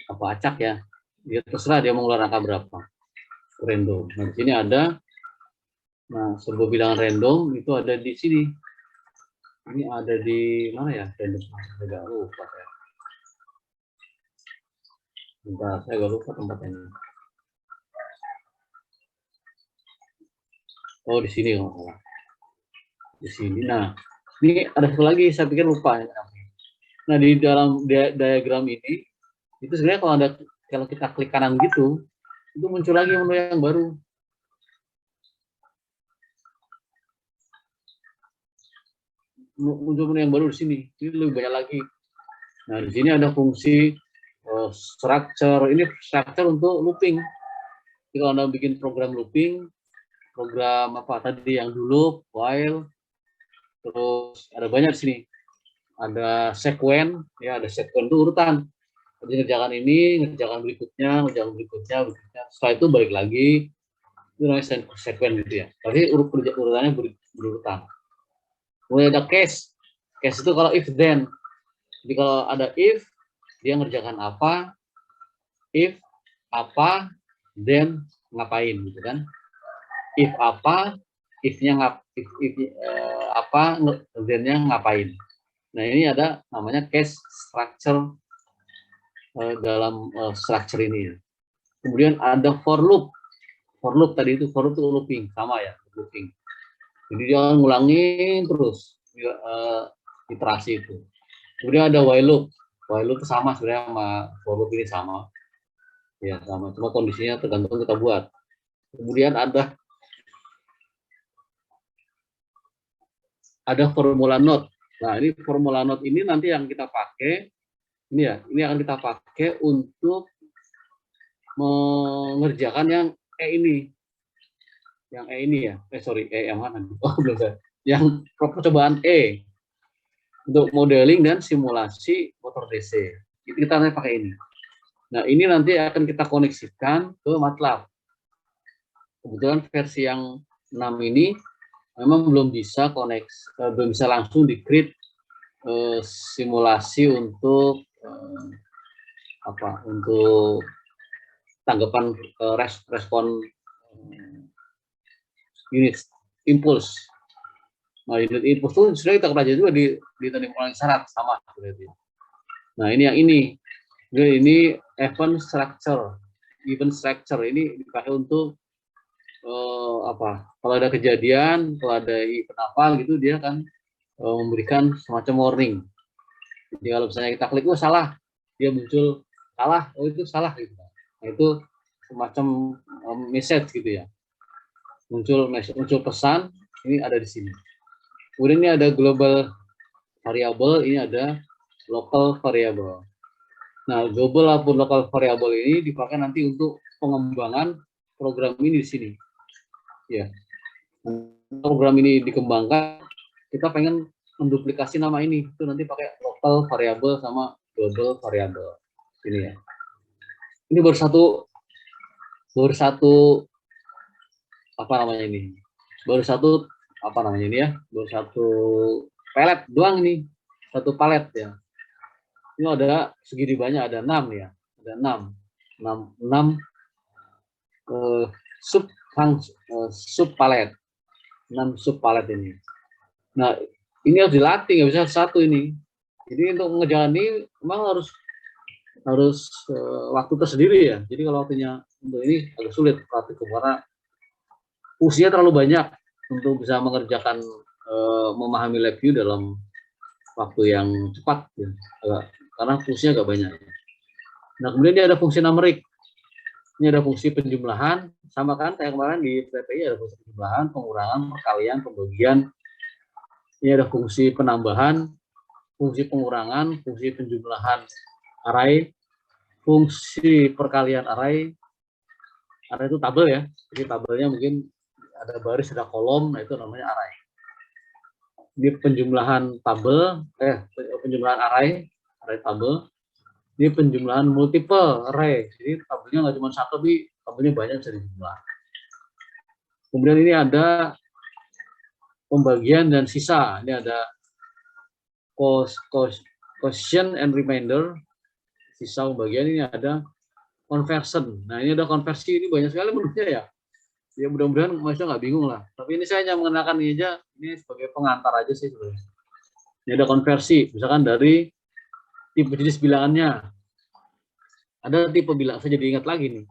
A: apa, acak ya. Dia terserah dia mau ngeluarin angka berapa. Random. Nah, di sini ada, nah sebuah bilangan random itu ada di sini. Ini ada di mana ya random? Saya lupa ya. Bentar, saya agak lupa tempatnya. Oh, di sini kalau salah. Di sini. Nah, ini ada satu lagi saya pikir lupa. Nah, di dalam diagram ini itu sebenarnya kalau kita klik kanan gitu, itu muncul lagi menu yang baru. Muncul menu yang baru di sini. Ini lebih banyak lagi. Nah, di sini ada fungsi structure. Ini structure untuk looping. Jadi kalau Anda bikin program looping, program apa tadi yang dulu, while, terus ada banyak di sini. Ada sequen, ya ada sequen itu urutan. Jadi ngerjakan ini, ngerjakan berikutnya. Setelah itu balik lagi, itu namanya sequen gitu ya. Tapi urutannya berurutan. Kemudian ada case. Case itu kalau if then. Jadi kalau ada if, dia ngerjakan apa, if apa, then ngapain gitu kan. If apa, if-nya apa, then-nya ngapain. Nah, ini ada namanya case structure dalam structure ini ya. Kemudian ada for loop. For loop tadi itu, for loop itu looping, sama ya, looping. Jadi dia ngulangin terus iterasi itu. Kemudian ada while loop. While loop itu sama sebenarnya sama for loop ini sama. Ya, sama. Cuma kondisinya tergantung kita buat. Kemudian ada formula note. Nah, ini formula note ini nanti yang kita pakai, ini akan kita pakai untuk mengerjakan yang ini. Yang ini ya. Sorry, yang mana? Oh, belum saya. Yang percobaan untuk modeling dan simulasi motor DC. Itu kita nanti pakai ini. Nah, ini nanti akan kita koneksikan ke MATLAB. Kebetulan versi yang 6 ini memang belum bisa belum bisa langsung di-create simulasi untuk untuk tanggapan respon unit impuls. Nah, unit impuls itu sudah kita pelajari juga di teknik pengelolaan syarat sama seperti itu. Nah, ini yang ini event structure ini dipakai untuk kalau ada kejadian, kalau ada event apa gitu, dia akan memberikan semacam warning. Jadi kalau misalnya kita klik, oh salah, dia muncul salah, oh itu salah gitu. Nah, itu semacam message gitu ya. Muncul pesan, ini ada di sini. Kemudian ini ada global variable, ini ada local variable. Nah, global maupun local variable ini dipakai nanti untuk pengembangan program ini di sini. Ya, program ini dikembangkan, kita pengen menduplikasi nama ini, itu nanti pakai local variable sama global variable. Ini ya. Ini baru satu apa namanya ini? Baru satu apa namanya ini ya? Baru satu palet doang ini, satu palet ya. Ini ada segini banyak, ada 6 ya, ada 6 sub palet, 6 sub palet ini. Nah, ini harus dilatih, nggak bisa satu ini. Jadi untuk mengerjakan ini memang harus waktu tersendiri ya. Jadi kalau waktunya untuk ini agak sulit praktik karena fungsinya terlalu banyak untuk bisa mengerjakan memahami lab view dalam waktu yang cepat ya. Karena fungsinya agak banyak. Nah, kemudian dia ada fungsi numerik. Ini ada fungsi penjumlahan, sama kan kayak kemarin di PPI ada fungsi penjumlahan, pengurangan, perkalian, pembagian. Ini ada fungsi penambahan, fungsi pengurangan, fungsi penjumlahan array, fungsi perkalian array. Array itu tabel ya, jadi tabelnya mungkin ada baris, ada kolom, nah itu namanya array. Ini penjumlahan tabel, penjumlahan array tabel. Ini penjumlahan multiple array. Jadi tabelnya nggak cuma satu, tapi tabelnya banyak bisa dijumlah. Kemudian ini ada pembagian dan sisa. Ini ada quotient and remainder. Sisa pembagian, ini ada conversion. Nah, ini ada konversi, ini banyak sekali menurutnya ya. Ya mudah-mudahan maksudnya nggak bingung lah. Tapi ini saya hanya mengenalkan ini aja, ini sebagai pengantar aja sih sebenarnya. Ini ada konversi, misalkan dari tipe jenis bilangannya. Ada tipe bilangan, saya jadi ingat lagi nih.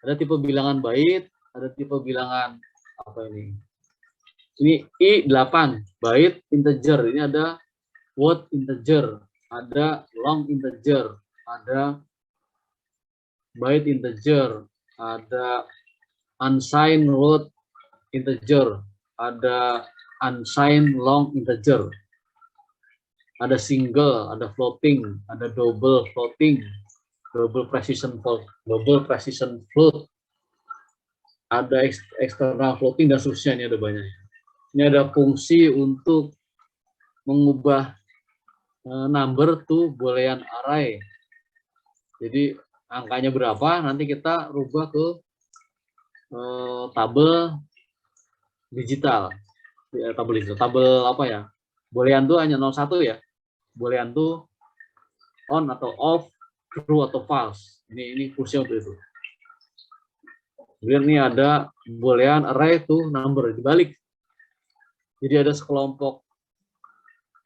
A: Ada tipe bilangan bait, ada tipe bilangan apa ini? Ini I8, bait integer. Ini ada word integer, ada long integer, ada byte integer, ada unsigned word integer, ada unsigned long integer, ada single, ada floating, ada double floating, double precision float, ada external floating, dan seterusnya. Ini ada banyak. Ini ada fungsi untuk mengubah number to boolean array. Jadi angkanya berapa, nanti kita rubah ke tabel digital. Tabel apa ya? Boolean tuh hanya 01 ya. Boolean tuh on atau off, true atau false. Ini fungsi untuk itu. Kemudian ini ada boolean array to number, dibalik. Jadi ada sekelompok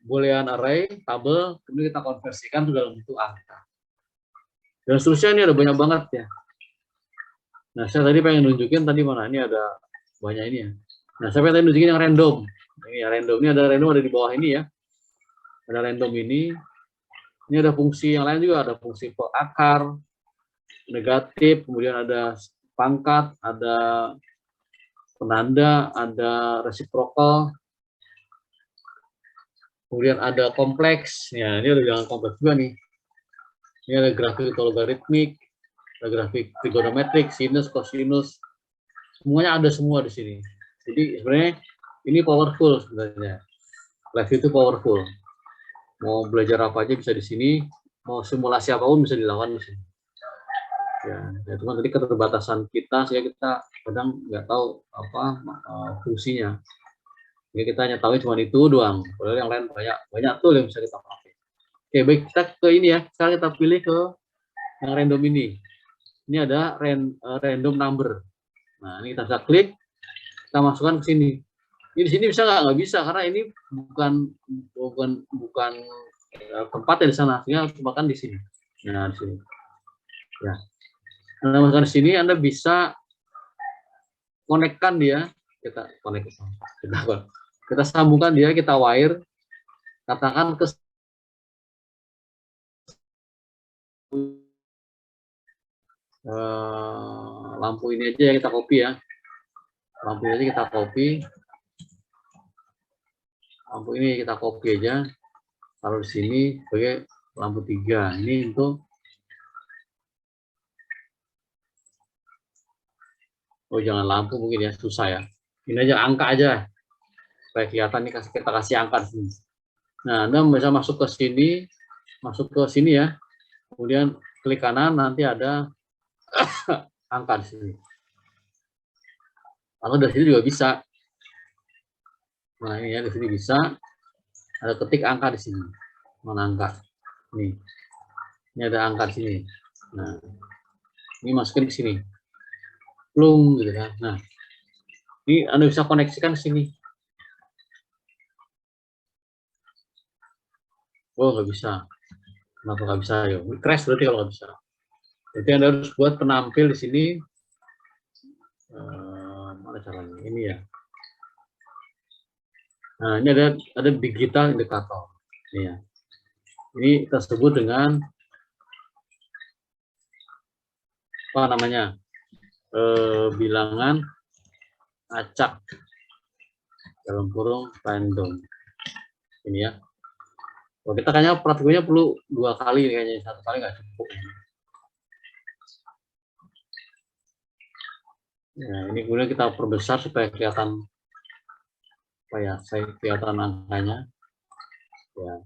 A: boolean array tabel, kemudian kita konversikan ke dalam bentuk angka. Dan seterusnya, ini ada banyak banget ya. Nah, saya tadi pengen nunjukin tadi mana, ini ada banyak ini ya. Nah, saya pengen nunjukin yang random. Ini ya random, ini ada random, ada di bawah ini ya. Ada random ini. Ini ada fungsi yang lain juga, ada fungsi akar, negatif, kemudian ada pangkat, ada penanda, ada reciprocal, kemudian ada kompleks. Ya, ini ada yang kompleks juga nih. Ini ada grafik logaritmik, ada grafik trigonometrik, sinus, cosinus, semuanya ada semua di sini. Jadi sebenarnya ini powerful sebenarnya. Live itu powerful. Mau belajar apa aja bisa di sini, mau simulasi apapun bisa dilakukan di sini. Ya cuma tadi keterbatasan kita, sehingga kita kadang nggak tahu apa fungsinya. Jadi kita hanya tahu cuma itu doang. Padahal yang lain banyak tool yang bisa kita pakai. Oke, baik, kita ke ini ya. Sekarang kita pilih ke yang random ini. Ini ada random number. Nah, ini kita bisa klik, kita masukkan ke sini. Ini di sini bisa nggak bisa, karena ini bukan tempatnya di sana, sehingga harus makan di sini. Nah, di sini. Ya. Anda masukkan di sini, Anda bisa konekkan dia, kita sambungkan dia, kita wire, katakan ke lampu ini aja ya, kita copy ya. Lampu ini aja kita copy. Lampu ini kita copy aja. Taruh di sini sebagai lampu 3. Ini untuk jangan lampu mungkin ya, susah ya. Ini aja angka aja. Supaya kelihatan nih, kita kasih angka di sini. Nah, Anda bisa masuk ke sini ya. Kemudian klik kanan, nanti ada angka di sini. Atau dari sini juga bisa. Nah, ini ya, di sini bisa. Ada ketik angka di sini. Mana angka? Nih. Ini ada angka di sini. Nah, ini masukin ke sini. Plung gitu kan. Nah, ini Anda bisa koneksikan ke sini. Oh, nggak bisa. Kenapa nggak bisa? Ya, crash berarti kalau nggak bisa. Jadi Anda harus buat penampil di sini. Mana caranya? Ini ya. Nah, ini ada digital indikator. Ini ya. Ini kita sebut dengan apa namanya? Bilangan acak dalam kurung random. Ini ya. Kalau kita kayaknya perhatiannya perlu 2 kali, kayaknya 1 kali nggak cukup. Nah, ini kemudian kita perbesar supaya kelihatan supaya saya kelihatan angkanya. Ya,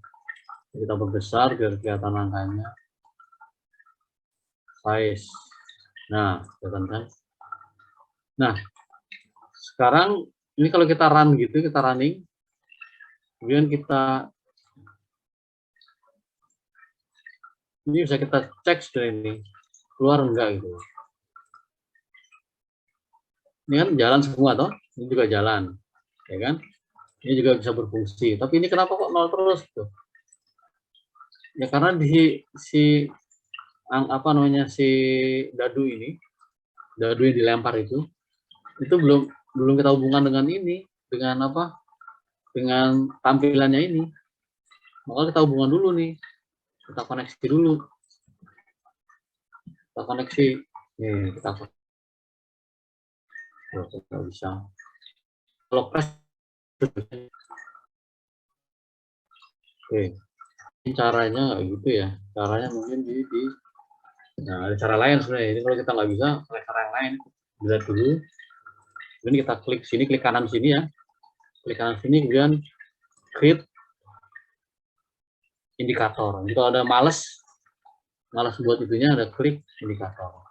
A: kita perbesar biar kelihatan angkanya. Size. Nah, kelihatan kan? Nah, sekarang ini kalau kita run gitu, kita running, kemudian kita ini bisa kita cek sebenarnya ini keluar enggak gitu. Ini kan jalan semua toh, ini juga jalan, ya kan? Ini juga bisa berfungsi. Tapi ini kenapa kok nol terus gitu? Ya karena di si apa namanya si dadu yang dilempar itu belum kita hubungkan dengan ini, dengan apa? Dengan tampilannya ini. Maka kita hubungan dulu nih, kita koneksi dulu, kita koneksi. Nih kita bisa. Kalau press, oke. Ini caranya nggak gitu ya. Caranya mungkin nah ada cara lain sebenarnya. Ini kalau kita nggak bisa, pakai cara yang lain. Bisa dulu. Kemudian kita klik sini, klik kanan sini ya. Klik kanan sini, kemudian create indikator. Jadi kalau ada malas buat itunya, ada klik indikator.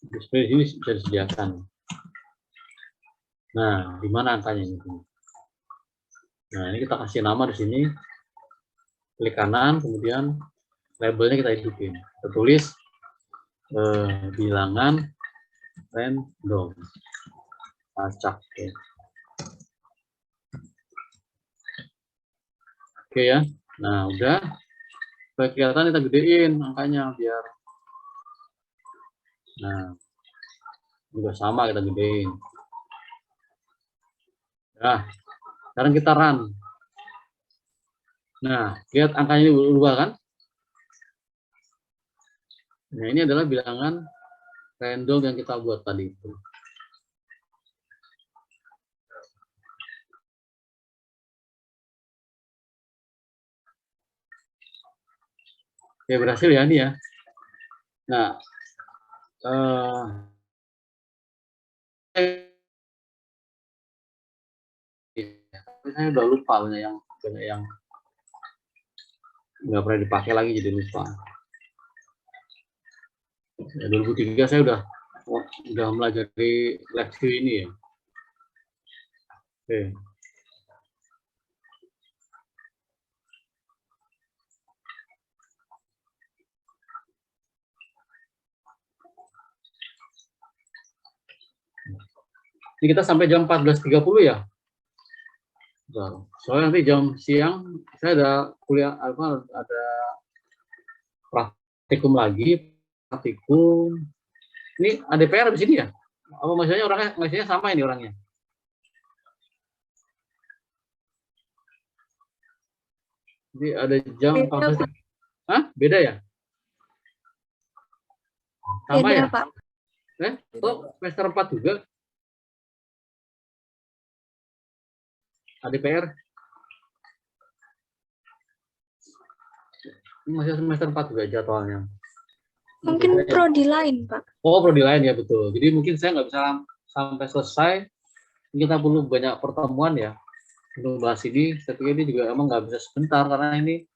A: Display ini bisa disediakan. Nah, di mana angkanya ini? Nah, ini kita kasih nama di sini. Klik kanan, kemudian labelnya kita hidupin. Kita tulis bilangan random. Acak. Oke ya. Nah, udah. Supaya kelihatan kita gedein angkanya biar. Nah, juga sama kita gedein. Nah, sekarang kita run. Nah, lihat angkanya ini berubah kan? Nah, ini adalah bilangan random yang kita buat tadi itu. Oke, berhasil ya ini ya. Nah, saya udah lupa banyak yang nggak pernah dipakai lagi jadi lupa. Ya, 2003 saya udah melajari leksi ini ya. Oke. Ini kita sampai jam 14.30 ya. Soalnya nanti jam siang saya ada kuliah ada praktikum lagi. Praktikum. Ini ADPR di sini ya? Apa maksudnya sama ini orangnya? Jadi ada jam 14. Hah? Beda ya? Sama
B: Beda,
A: ya?
B: Pak.
A: Oh, semester 4 juga? ADPR? Ini masih semester 4 juga jadwalnya.
B: Mungkin prodi lain, Pak.
A: Oh, prodi lain ya, betul. Jadi mungkin saya nggak bisa sampai selesai. Kita perlu banyak pertemuan ya untuk bahas ini. Saya pikir ini juga emang nggak bisa sebentar, karena ini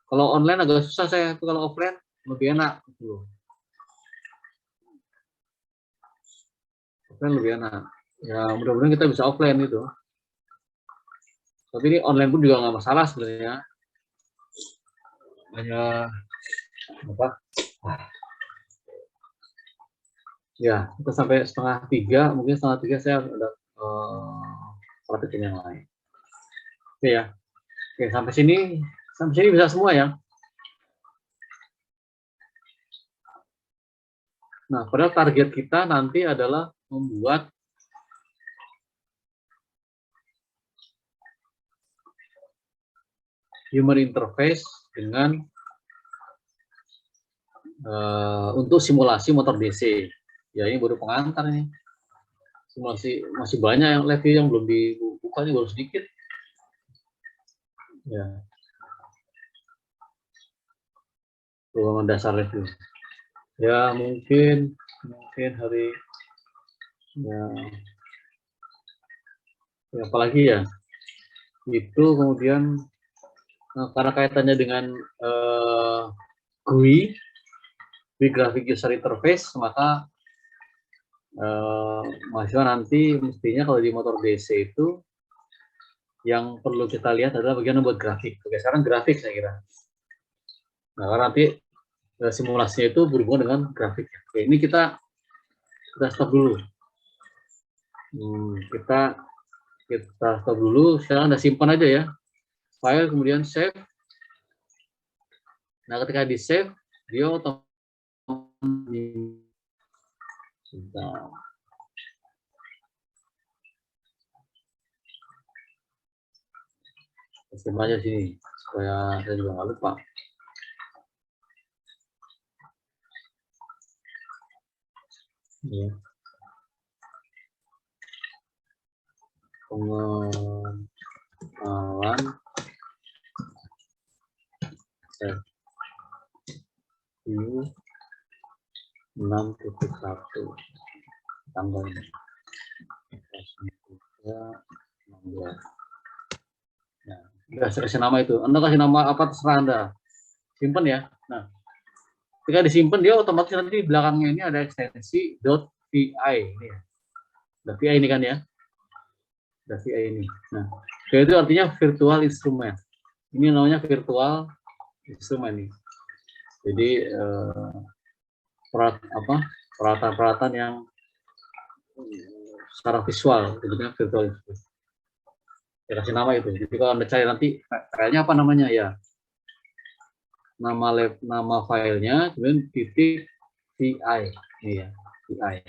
A: kalau online agak susah saya, kalau offline lebih enak. Gitu. Offline lebih enak. Ya, mudah-mudahan kita bisa offline gitu. Tapi ini online pun juga nggak masalah sebenarnya. Hanya apa? Ya, kita sampai 2:30, mungkin 2:30 saya ada praktekin yang lain. Oke ya. Oke, sampai sini bisa semua ya. Nah, padahal target kita nanti adalah membuat human interface dengan untuk simulasi motor DC. Ya, ini baru pengantar nih. Simulasi masih banyak yang level yang belum dibuka, ini baru sedikit. Ya. Ruangan dasar level. Ya, mungkin hari ya apalagi ya, itu kemudian karena kaitannya dengan GUI, Graphic User Interface, maka mahasiswa nanti mestinya kalau di motor DC itu yang perlu kita lihat adalah bagian buat grafik. Oke, sekarang grafik saya kira. Nah, karena nanti simulasinya itu berhubungan dengan grafik. Oke, ini kita stop dulu. Kita stop dulu. Sekarang Anda simpan aja ya. File, kemudian save. Nah, ketika di save, dia otomatis simpan aja sini supaya saya juga nggak lupa. Ya. Pengenalan view 6.1 tanggalnya 16. Nah, kasih nama itu. Anda kasih nama apa terserah Anda. Simpan ya. Nah, ketika disimpan dia otomatis nanti di belakangnya ini ada ekstensi .vi ini ya. Ada VI ini kan ya. Ada VI ini. Nah, itu artinya virtual instrument. Ini namanya virtual instrument nih. Jadi peralatan-peralatan yang secara visual, jadinya virtual instrument. Ya, kasih nama itu. Jadi kalau Anda cari nanti filenya apa namanya ya. Nama filenya kemudian titik VI ini ya, VI.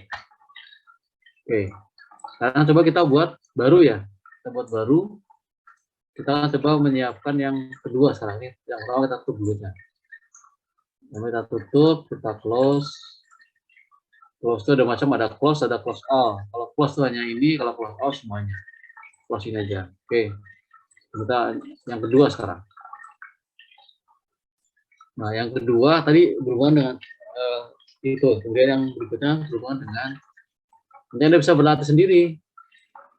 A: Oke. Sekarang coba kita buat baru ya. Kita buat baru. Kita coba menyiapkan yang kedua sekarang ini. Yang pertama kita tutup dulu ya. Kita tutup, kita close. Close itu ada macam, ada close all. Kalau close itu hanya ini, kalau close all semuanya. Close ini aja. Oke. Kita yang kedua sekarang. Nah, yang kedua tadi berhubungan dengan itu. Kemudian yang berikutnya berhubungan dengan nanti Anda bisa berlatih sendiri.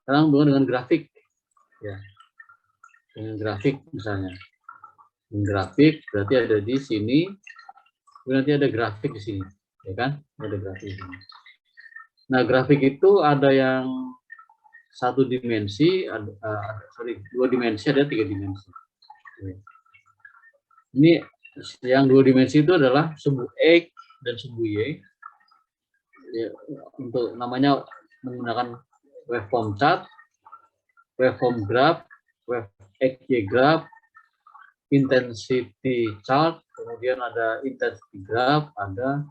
A: Sekarang berhubungan dengan grafik. Ya. Dengan grafik misalnya. Dengan grafik berarti ada di sini. Nanti ada grafik di sini, ya kan? Ada grafik di sini. Nah, grafik itu ada yang satu dimensi, dua dimensi, ada tiga dimensi. Ini yang dua dimensi itu adalah sumbu X dan sumbu Y. Ya, untuk namanya menggunakan waveform chart, waveform graph, wave XY graph, intensity chart, kemudian ada intensity graph, ada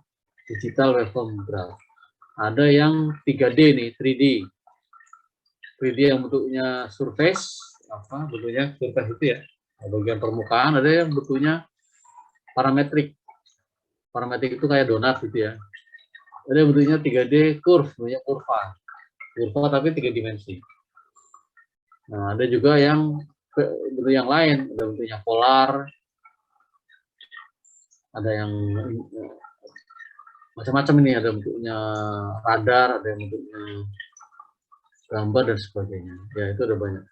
A: digital waveform graph. Ada yang 3D nih, 3D. 3D yang bentuknya surface, bentuknya surface itu ya, bagian permukaan. Ada yang bentuknya parametrik. Parametrik itu kayak donat gitu ya. Ada yang bentuknya 3D curve, bentuknya kurva. Kurva tapi 3 dimensi. Nah, ada juga yang bentuk yang lain, ada bentuknya polar, ada yang macam-macam ini, ada bentuknya radar, ada yang bentuknya gambar dan sebagainya. Ya, itu ada banyak.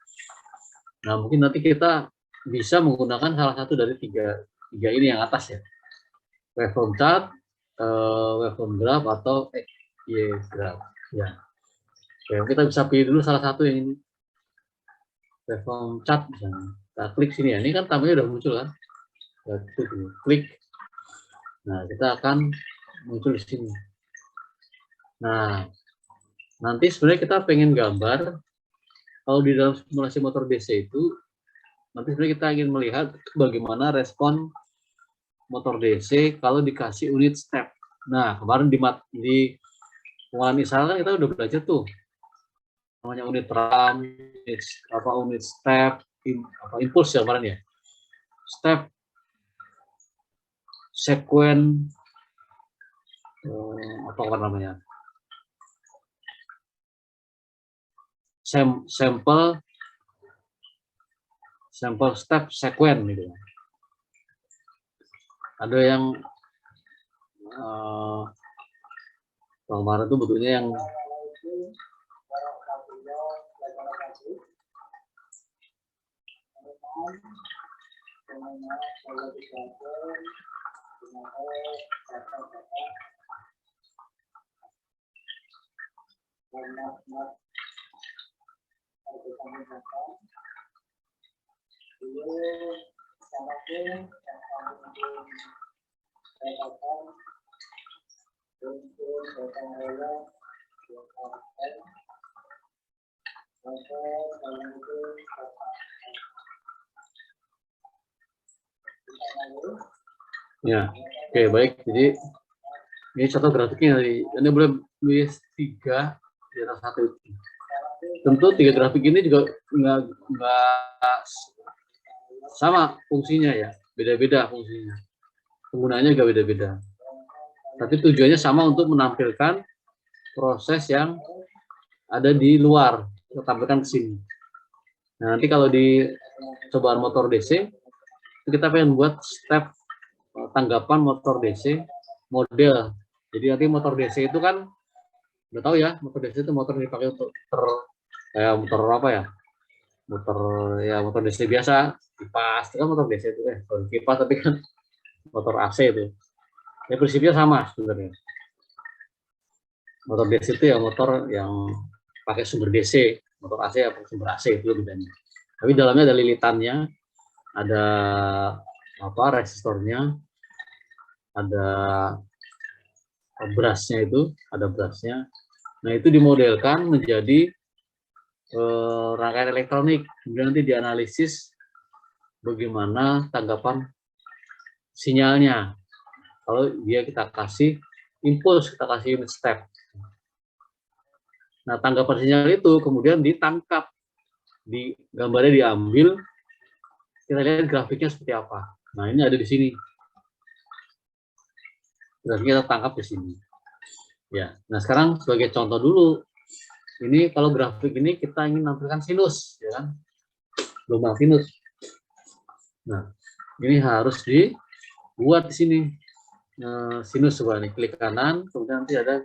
A: Nah, mungkin nanti kita bisa menggunakan salah satu dari tiga ini yang atas ya. Waveform chart, waveform graph, atau XY graph. Ya. Oke, kita bisa pilih dulu salah satu yang ini. Waveform chart misalnya. Kita klik sini ya. Ini kan tampilnya udah muncul kan. Kita klik. Nah, kita akan muncul di sini. Nah, nanti sebenarnya kita pengen gambar, kalau di dalam simulasi motor DC itu, nanti sebenarnya kita ingin melihat bagaimana respon motor DC kalau dikasih unit step. Nah, kemarin di pengenalan isal kan kita udah belajar tuh, namanya unit RAM, unit step, impuls ya kemarin ya. Step, sequence, apa namanya? Sample step sequence gitu. Ada yang kemarin itu bentuknya yang Ya, oke baik. Jadi ini contoh grafiknya dari ini boleh tulis 3 di atas 1 itu. Tentu 3 grafik ini juga nggak sama fungsinya ya, beda-beda fungsinya. Penggunaannya juga beda-beda. Tapi tujuannya sama untuk menampilkan proses yang ada di luar, kita tampilkan ke sini. Nah, nanti kalau di cobaan motor DC, kita pengen buat step tanggapan motor DC model. Jadi nanti motor DC itu kan udah tahu ya, motor DC itu motor yang dipakai untuk kayak motor apa ya? Motor DC biasa, kipas itu kan motor DC itu kipas tapi kan motor AC itu. Ya prinsipnya sama sebenarnya. Motor DC itu ya motor yang pakai sumber DC, motor AC ya pakai sumber AC itu bedanya. Tapi dalamnya ada lilitannya, ada resistornya, ada brusnya itu, ada brusnya. Nah itu dimodelkan menjadi rangkaian elektronik, kemudian nanti dianalisis bagaimana tanggapan sinyalnya. Kalau dia kita kasih impuls, kita kasih unit step. Nah tanggapan sinyal itu kemudian ditangkap, gambarnya diambil, kita lihat grafiknya seperti apa. Nah ini ada di sini. Grafiknya kita tangkap di sini. Ya, nah sekarang sebagai contoh dulu, ini kalau grafik ini kita ingin menampilkan sinus, ya kan? Gelombang sinus. Nah, ini harus dibuat di sini sinus coba nih, klik kanan, kemudian nanti ada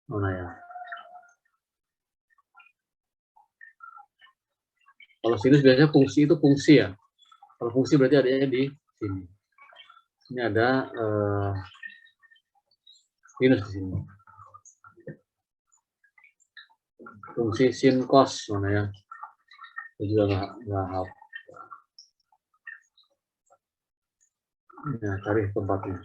A: mana ya? Kalau sinus biasanya fungsi itu fungsi ya. Kalau fungsi berarti adanya di sini. Ini ada sinus di sini. Fungsi sin cos mana ya? Itu juga nggak hafal. Nah, cari tempatnya.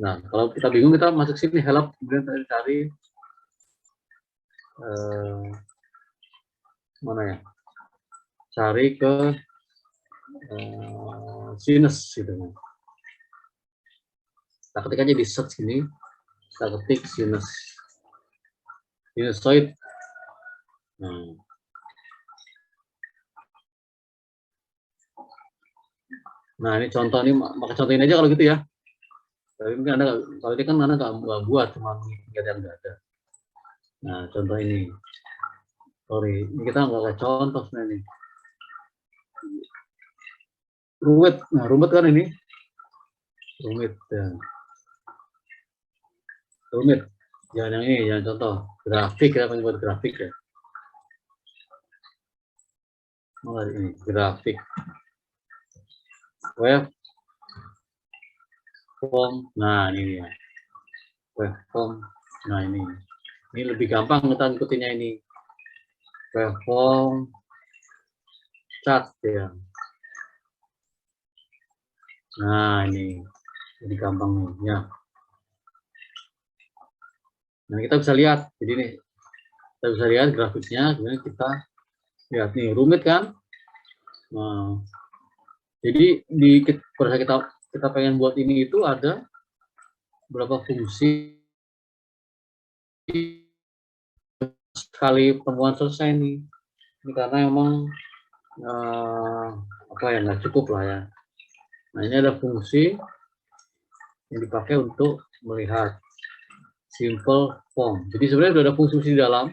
A: Nah, kalau kita bingung kita masuk sini help, kemudian kita cari mana ya? Cari ke sinus gitu. Kita ketik aja di search ini, kita ketik sinus, sinusoid. Nah ini contoh, ini pakai contoh ini aja kalau gitu ya. Tapi mungkin Anda, kalau ini kan Anda nggak buat, cuma ingat yang nggak ada. Nah contoh ini, sorry, ini kita nggak contoh sebenarnya. Rumit, nah rumit kan ini, rumit ya. Rumit, jangan yang ini, jangan contoh grafik, kita pengen buat grafik ya. Oh, ini grafik, web form, nah ini ya, web form, nah ini lebih gampang kita ngikutinnya ini, web form, chart ya. Nah ini lebih gampang nih ya. Nah kita bisa lihat, jadi nih kita bisa lihat grafiknya, kemudian kita lihat nih rumit kan. Nah, jadi pada kita pengen buat ini itu ada berapa fungsi sekali pertemuan selesai nih. Ini karena memang apa ya, nggak cukup lah ya. Nah ini ada fungsi yang dipakai untuk melihat simple form. Jadi sebenarnya sudah ada fungsi di dalam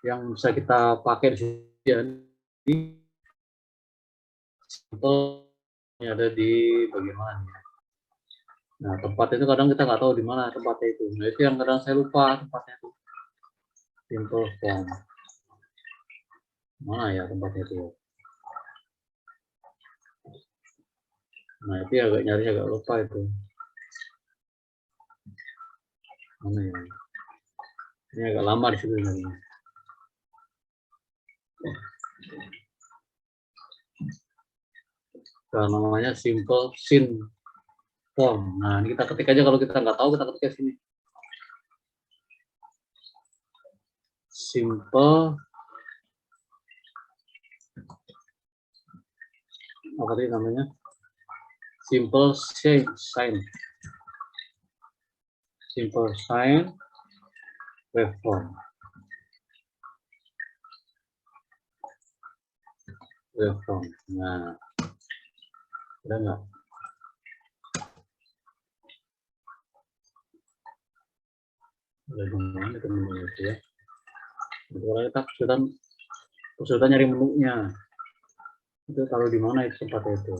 A: yang bisa kita pakai di sini. Simple yang ada di bagian mana? Nah, tempat itu kadang kita nggak tahu di mana tempatnya itu. Nah, itu yang kadang saya lupa tempatnya itu. Simple form. Mana ya tempatnya itu? Nah, itu agak nyari agak lupa itu. Mana ya? Ini agak lama di situ nyarinya. Nah, namanya simple sin form. Nah, ini kita ketik aja, kalau kita nggak tahu kita ketik sini. Simple apa tadi namanya? Simple sign. Simple sign waveform. Waveform. Nah, ada nggak? Ada di mana itu menu itu ya? Kalau kita kesulitan nyari menunya. Itu taruh di mana itu tempatnya itu?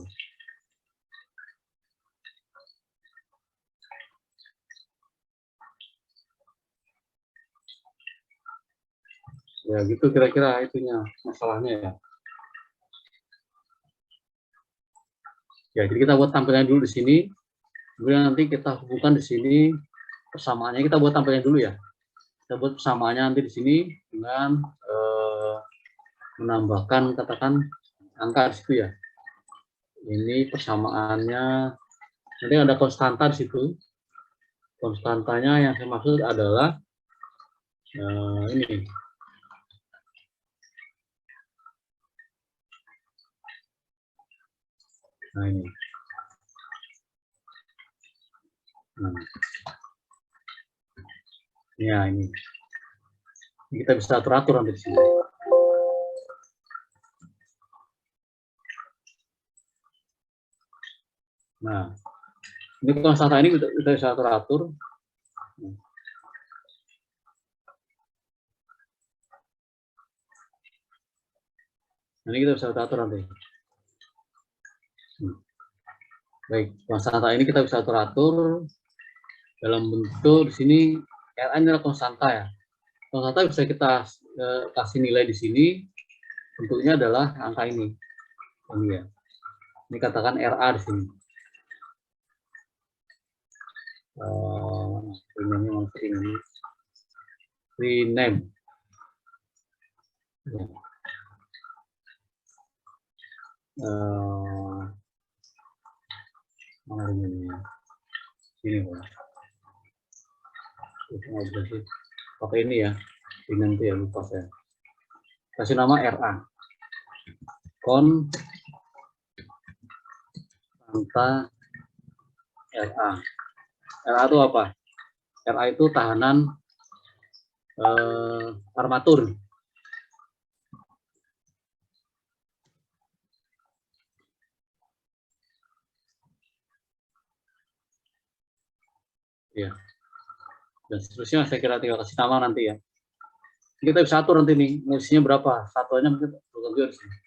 A: Ya gitu kira-kira itunya masalahnya ya. Ya, jadi kita buat tampilan dulu di sini. Kemudian nanti kita hubungkan di sini persamaannya, kita buat tampilan dulu ya. Kita buat persamaannya nanti di sini dengan menambahkan katakan angka di situ ya. Ini persamaannya, nanti ada konstanta di situ. Konstantanya yang saya maksud adalah ini. Nah ini. Nah. Ya ini. Kita bisa atur-atur nanti di sini. Nah, ini konstanta ini kita bisa atur-atur. Ini kita bisa atur nanti. Baik, konstanta ini kita bisa atur-atur dalam bentuk di sini. RA ini adalah konstanta ya. Konstanta bisa kita kasih nilai di sini. Bentuknya adalah angka ini. Ini ya. Ini katakan RA di sini. Rename. Ya. Mana ini? Ini ya. Pakai ini ya. Ini nanti ya, lupa saya. Kasih nama RA. Konstanta RA. RA itu apa? RA itu tahanan armatur. Ya. Dan seterusnya saya kira tinggal kasih nama nanti ya. Kita bisa atur nanti nih, nilainya berapa? Satuannya mungkin di sini.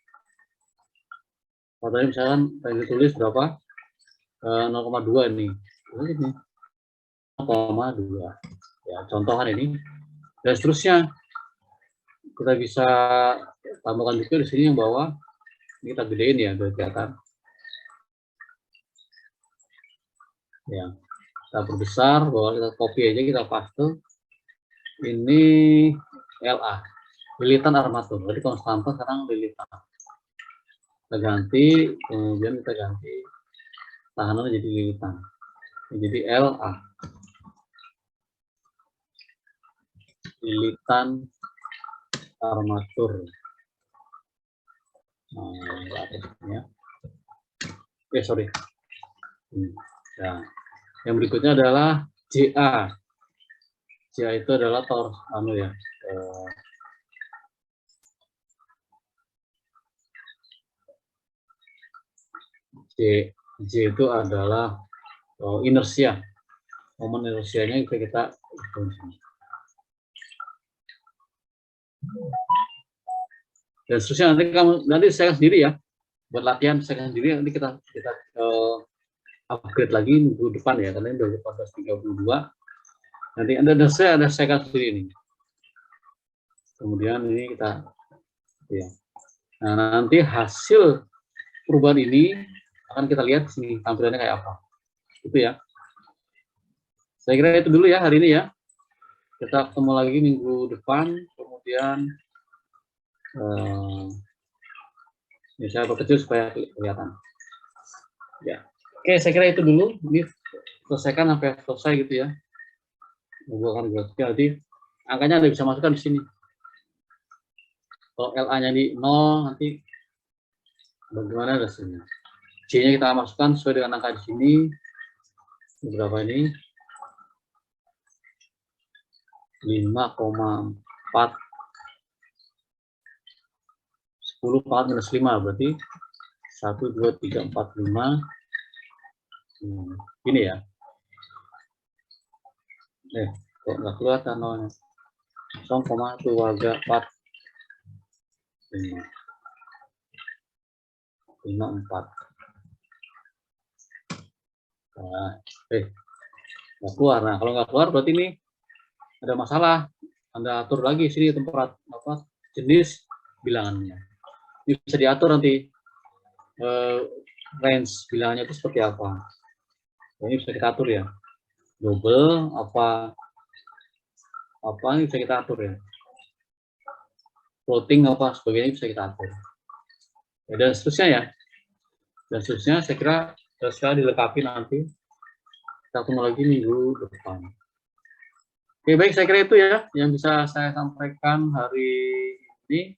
A: Satuannya misalkan yang ditulis berapa? 0,2 ini. Ini 0,2. Ya, contohan ini. Dan seterusnya kita bisa tambahkan juga di sini yang bawah. Ini kita gedein ya, biar kelihatan. Ya, kita perbesar, bahwa kita copy aja, kita paste. Ini LA, lilitan armatur. Jadi konstanta sekarang lilitan. Kita ganti, kemudian kita ganti tahanan jadi lilitan. Jadi LA. Lilitan armatur. Nah, ya. Sorry. Nah, yang berikutnya adalah JA. JA itu adalah ya. J itu adalah inersia. Momen inersianya kita dan seterusnya nanti saya sendiri ya, buat latihan saya sendiri nanti kita upgrade lagi minggu depan ya, karena ini udah 14.32. Nanti ada selesaikan sendiri ini. Kemudian ini kita, ya. Nah, nanti hasil perubahan ini akan kita lihat di sini tampilannya kayak apa. Itu ya. Saya kira itu dulu ya hari ini ya. Kita ketemu lagi minggu depan. Kemudian ini saya perkecil supaya kelihatan. Ya. Oke, saya kira itu dulu. Ini selesaikan sampai selesai gitu ya. Menggunakan grafik nanti angkanya Anda bisa masukkan di sini. Kalau LA-nya di 0, nanti bagaimana hasilnya? C-nya kita masukkan sesuai dengan angka di sini. Berapa ini? 5,4. 10 4 minus 5 berarti 1, 2, 3, 4, 5. Ini ya. Kok nggak kelihatan nolnya. 0,2, 4. 5, 4. Nah, nggak keluar. Nah, kalau nggak keluar berarti ini ada masalah. Anda atur lagi sini tempat jenis bilangannya. Ini bisa diatur nanti range bilangannya itu seperti apa. Ini bisa kita atur ya. Double apa ini bisa kita atur ya. Floating apa sebagainya bisa kita atur. Ya, dan seterusnya ya. Dan seterusnya saya kira sudah dilengkapi nanti. Kita ketemu lagi minggu depan. Oke, baik, saya kira itu ya yang bisa saya sampaikan hari ini.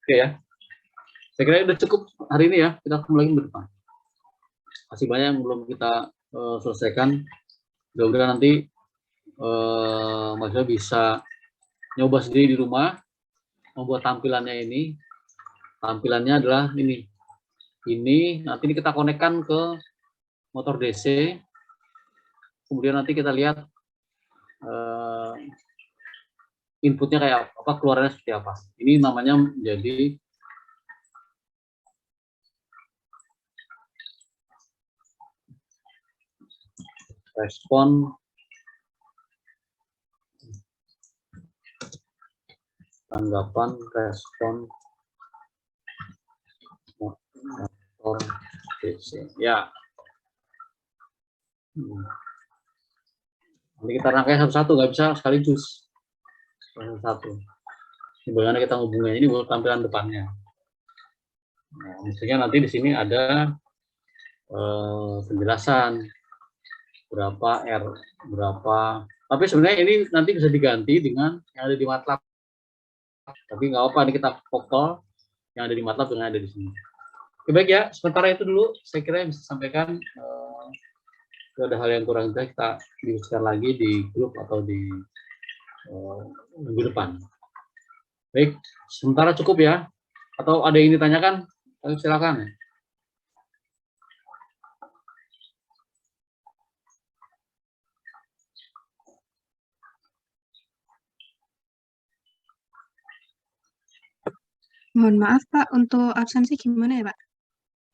A: Oke ya. Saya kira sudah cukup hari ini ya. Kita ketemu lagi minggu depan. Masih banyak yang belum kita selesaikan. Mudah-mudahan nanti Mas bisa nyoba sendiri di rumah, membuat tampilannya ini. Tampilannya adalah ini. Ini nanti ini kita konekkan ke motor DC. Kemudian nanti kita lihat inputnya kayak apa, keluarannya seperti apa. Ini namanya menjadi respon tanggapan respon motor DC. Ya. Nanti kita rangkai satu-satu, nggak bisa sekaligus. Satu. Ini bagaimana kita ngubungnya, ini buat tampilan depannya. Nah, misalnya nanti di sini ada penjelasan berapa R, berapa. Tapi sebenarnya ini nanti bisa diganti dengan yang ada di MATLAB. Tapi nggak apa, ini kita vokal yang ada di MATLAB dengan ada di sini. Oke, baik ya, sementara itu dulu saya kira yang bisa sampaikan. Ada hal yang kurang kita diskusikan lagi di grup atau di minggu depan. Baik, sementara cukup ya. Atau ada yang ditanyakan? Silakan.
B: Mohon maaf Pak, untuk absensi gimana ya Pak?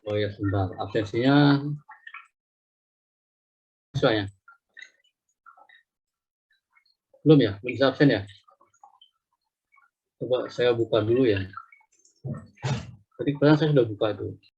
A: Oh ya, sebentar. Absensinya siswanya belum ya, belum bisa absen ya. Coba saya buka dulu ya. Tadi saya sudah buka itu.